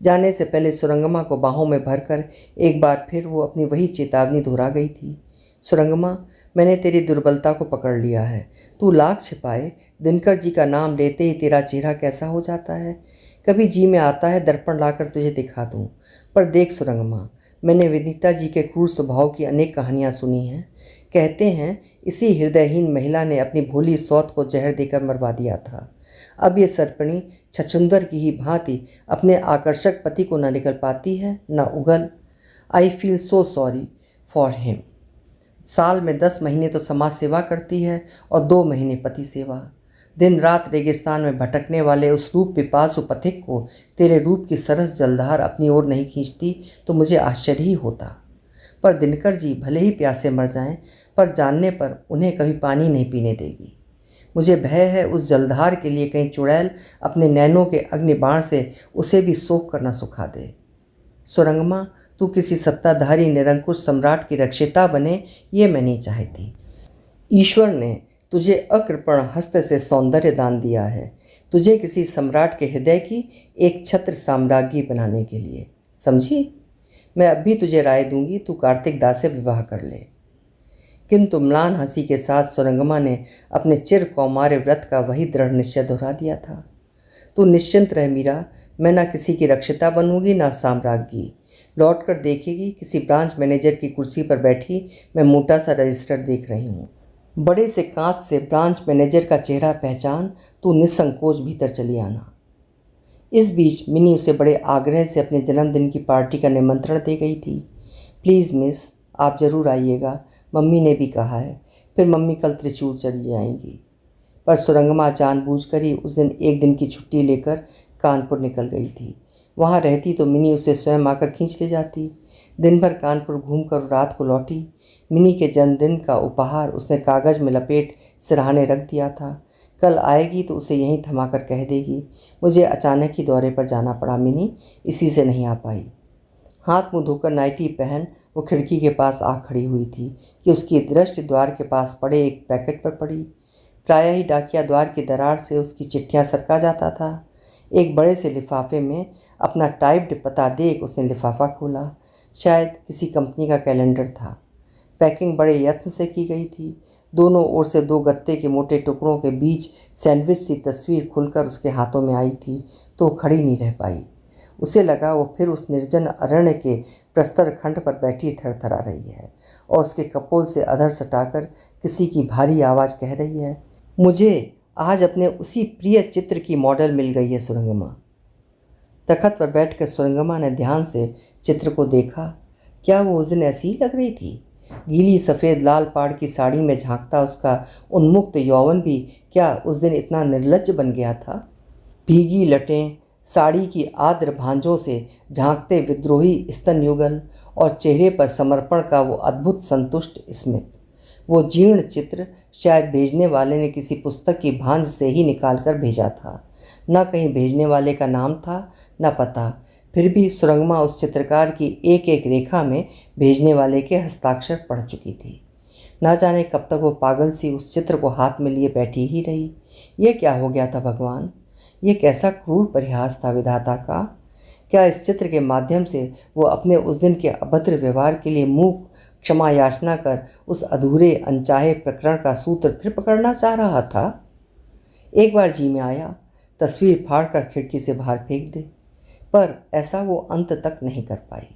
जाने से पहले सुरंगमा को बाहों में भरकर एक बार फिर वो अपनी वही चेतावनी दोहरा गई थी। सुरंगमा, मैंने तेरी दुर्बलता को पकड़ लिया है। तू लाख छिपाए, दिनकर जी का नाम लेते ही तेरा चेहरा कैसा हो जाता है। कभी जी में आता है दर्पण लाकर तुझे दिखा दूँ। पर देख सुरंगमा, मैंने विनीता जी के क्रूर स्वभाव की अनेक कहानियाँ सुनी हैं। कहते हैं इसी हृदयहीन महिला ने अपनी भोली सौत को जहर देकर मरवा दिया था। अब ये सर्पणी छछुंदर की ही भांति अपने आकर्षक पति को न निकल पाती है न उगल। I feel so sorry for him. साल में 10 महीने तो समाज सेवा करती है और 2 महीने पति सेवा। दिन रात रेगिस्तान में भटकने वाले उस रूप पिपासु पथिक को तेरे रूप की सरस जलधार अपनी ओर नहीं खींचती तो मुझे आश्चर्य ही होता। पर दिनकर जी भले ही प्यासे मर जाएं, पर जानने पर उन्हें कभी पानी नहीं पीने देगी। मुझे भय है उस जलधार के लिए कहीं चुड़ैल अपने नैनों के अग्निबाण से उसे भी सोख कर न सुखा दे। सुरंगमा, तू किसी सत्ताधारी निरंकुश सम्राट की रक्षिता बने, ये मैं नहीं चाहती। ईश्वर ने तुझे अकृपण हस्त से सौंदर्य दान दिया है, तुझे किसी सम्राट के हृदय की एक छत्र साम्राज्ञी बनाने के लिए। समझी? मैं अब भी तुझे राय दूंगी, तू कार्तिक दास से विवाह कर ले। किंतु म्लान हंसी के साथ सुरंगमा ने अपने चिर कौमार्य व्रत का वही दृढ़ निश्चय दोहरा दिया था। तू निश्चिंत रह मीरा, मैं ना किसी की रक्षिता बनूंगी ना साम्राज्ञी। लौट कर देखेगी, किसी ब्रांच मैनेजर की कुर्सी पर बैठी मैं मोटा सा रजिस्टर देख रही हूँ। बड़े से कांच से ब्रांच मैनेजर का चेहरा पहचान तू निसंकोच भीतर चली आना। इस बीच मिनी उसे बड़े आग्रह से अपने जन्मदिन की पार्टी का निमंत्रण दे गई थी। प्लीज़ मिस, आप ज़रूर आइएगा, मम्मी ने भी कहा है। फिर मम्मी कल त्रिचूर चली जाएंगी। पर सुरंगमा जानबूझकर ही उस दिन एक दिन की छुट्टी लेकर कानपुर निकल गई थी। वहाँ रहती तो मिनी उसे स्वयं आकर खींच ले जाती। दिन भर कानपुर घूमकर रात को लौटी। मिनी के जन्मदिन का उपहार उसने कागज़ में लपेट सिरहाने रख दिया था। कल आएगी तो उसे यहीं थमाकर कह देगी, मुझे अचानक ही दौरे पर जाना पड़ा मिनी, इसी से नहीं आ पाई। हाथ मुँह धोकर नाइटी पहन वो खिड़की के पास आ खड़ी हुई थी कि उसकी दृष्टि द्वार के पास पड़े एक पैकेट पर पड़ी। प्रायः ही डाकिया द्वार की दरार से उसकी चिट्ठियाँ सरका जाता था। एक बड़े से लिफाफे में अपना टाइप्ड पता देख उसने लिफाफा खोला। शायद किसी कंपनी का कैलेंडर था। पैकिंग बड़े यत्न से की गई थी। दोनों ओर से 2 गत्ते के मोटे टुकड़ों के बीच सैंडविच सी तस्वीर खुलकर उसके हाथों में आई थी तो वो खड़ी नहीं रह पाई। उसे लगा वो फिर उस निर्जन अरण्य के प्रस्तर खंड पर बैठी थरथरा रही है और उसके कपोल से अधर सटाकर किसी की भारी आवाज़ कह रही है, मुझे आज अपने उसी प्रिय चित्र की मॉडल मिल गई है सुरंगमा। तखत पर बैठकर सुरंगमा ने ध्यान से चित्र को देखा। क्या वो उस दिन ऐसी ही लग रही थी? गीली सफ़ेद लाल पाड़ की साड़ी में झांकता उसका उन्मुक्त यौवन भी क्या उस दिन इतना निर्लज्ज बन गया था? भीगी लटें, साड़ी की आर्द्र भांजों से झांकते विद्रोही स्तन युगल और चेहरे पर समर्पण का वो अद्भुत संतुष्ट स्मित। वो जीर्ण चित्र शायद भेजने वाले ने किसी पुस्तक की भांज से ही निकाल कर भेजा था। न कहीं भेजने वाले का नाम था न पता। फिर भी सुरंगमा उस चित्रकार की एक एक रेखा में भेजने वाले के हस्ताक्षर पढ़ चुकी थी। ना जाने कब तक वो पागल सी उस चित्र को हाथ में लिए बैठी ही रही। यह क्या हो गया था भगवान? ये कैसा क्रूर परिहास था विधाता का? क्या इस चित्र के माध्यम से वो अपने उस दिन के अभद्र व्यवहार के लिए मूक क्षमा याचना कर उस अधूरे अनचाहे प्रकरण का सूत्र फिर पकड़ना चाह रहा था? एक बार जी में आया तस्वीर फाड़कर खिड़की से बाहर फेंक दे, पर ऐसा वो अंत तक नहीं कर पाई।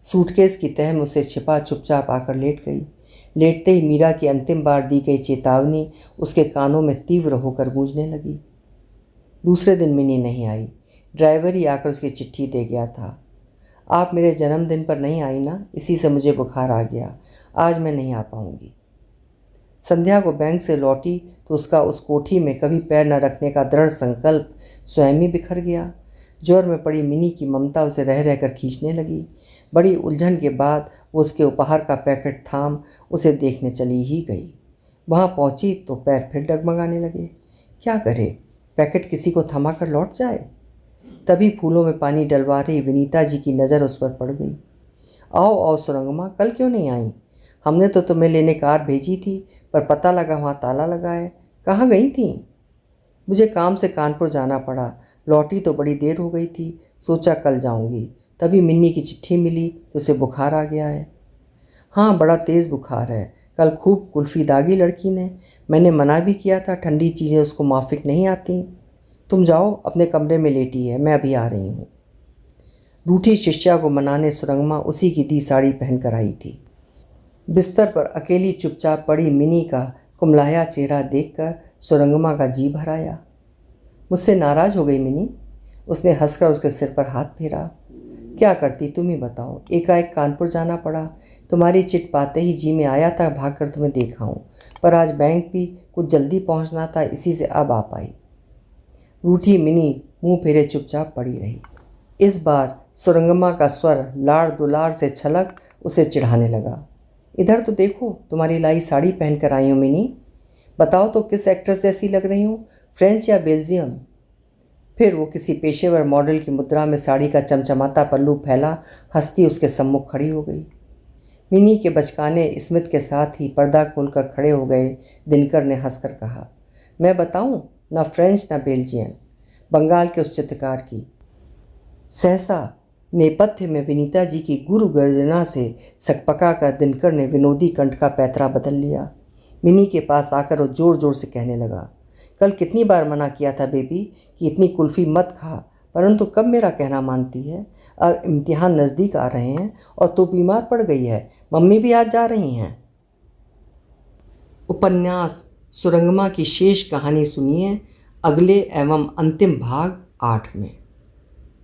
सूटकेस की तह में उसे छिपा चुपचाप आकर लेट गई। लेटते ही मीरा की अंतिम बार दी गई चेतावनी उसके कानों में तीव्र होकर गूंजने लगी। दूसरे दिन मिनी नहीं आई। ड्राइवर ही आकर उसकी चिट्ठी दे गया था। आप मेरे जन्मदिन पर नहीं आई ना, इसी से मुझे बुखार आ गया, आज मैं नहीं आ पाऊँगी। संध्या को बैंक से लौटी तो उसका उस कोठी में कभी पैर न रखने का दृढ़ संकल्प स्वयं ही बिखर गया। ज्वर में पड़ी मिनी की ममता उसे रह रहकर खींचने लगी। बड़ी उलझन के बाद वो उसके उपहार का पैकेट थाम उसे देखने चली ही गई। वहाँ पहुँची तो पैर फिर डगमगाने लगे। क्या करे, पैकेट किसी को थमा कर लौट जाए? तभी फूलों में पानी डलवा रही विनीता जी की नज़र उस पर पड़ गई। आओ आओ सुरंगमा, कल क्यों नहीं आई? हमने तो तुम्हें लेने कार भेजी थी, पर पता लगा वहाँ ताला लगा है। कहाँ गई थी? मुझे काम से कानपुर जाना पड़ा, लौटी तो बड़ी देर हो गई थी, सोचा कल जाऊँगी। तभी मिन्नी की चिट्ठी मिली तो उसे बुखार आ गया है। हाँ, बड़ा तेज़ बुखार है। कल खूब कुल्फ़ी दागी लड़की ने। मैंने मना भी किया था, ठंडी चीज़ें उसको माफिक नहीं आती। तुम जाओ, अपने कमरे में लेटी है, मैं अभी आ रही हूँ। रूठी शिष्या को मनाने सुरंगमा उसी की दी साड़ी पहन कर आई थी। बिस्तर पर अकेली चुपचाप पड़ी मिनी का कुमलाया चेहरा देखकर सुरंगमा का जी भर आया। मुझसे नाराज़ हो गई मिनी? उसने हंसकर उसके सिर पर हाथ फेरा। क्या करती तुम ही बताओ, एकाएक कानपुर जाना पड़ा। तुम्हारी चिट पाते ही जी में आया था भागकर तुम्हें देखा हूँ, पर आज बैंक भी कुछ जल्दी पहुँचना था, इसी से अब आ पाई। रूठी मिनी मुंह फेरे चुपचाप पड़ी रही। इस बार सुरंगमा का स्वर लाड़ दुलार से छलक उसे चिढ़ाने लगा। इधर तो देखो, तुम्हारी लाई साड़ी पहन कर आई हूँ मिनी। बताओ तो किस एक्ट्रेस जैसी लग रही हूँ, फ्रेंच या बेल्जियम? फिर वो किसी पेशेवर मॉडल की मुद्रा में साड़ी का चमचमाता पल्लू फैला हंसती उसके सम्मुख खड़ी हो गई। मिनी के बचकाने स्मित के साथ ही पर्दा खोलकर खड़े हो गए दिनकर ने हंसकर कहा, मैं बताऊं, ना फ्रेंच ना बेल्जियन, बंगाल के उस चित्रकार की। सहसा नेपथ्य में विनीता जी की गुरु गर्जना से सकपका कर दिनकर ने विनोदी कंठ का पैतरा बदल लिया। मिनी के पास आकर वो जोर जोर से कहने लगा, कल कितनी बार मना किया था बेबी कि इतनी कुल्फ़ी मत खा, परंतु कब मेरा कहना मानती है। और इम्तिहान नज़दीक आ रहे हैं और तू बीमार पड़ गई है, मम्मी भी आज जा रही हैं। उपन्यास सुरंगमा की शेष कहानी सुनिए अगले एवं अंतिम भाग 8 में।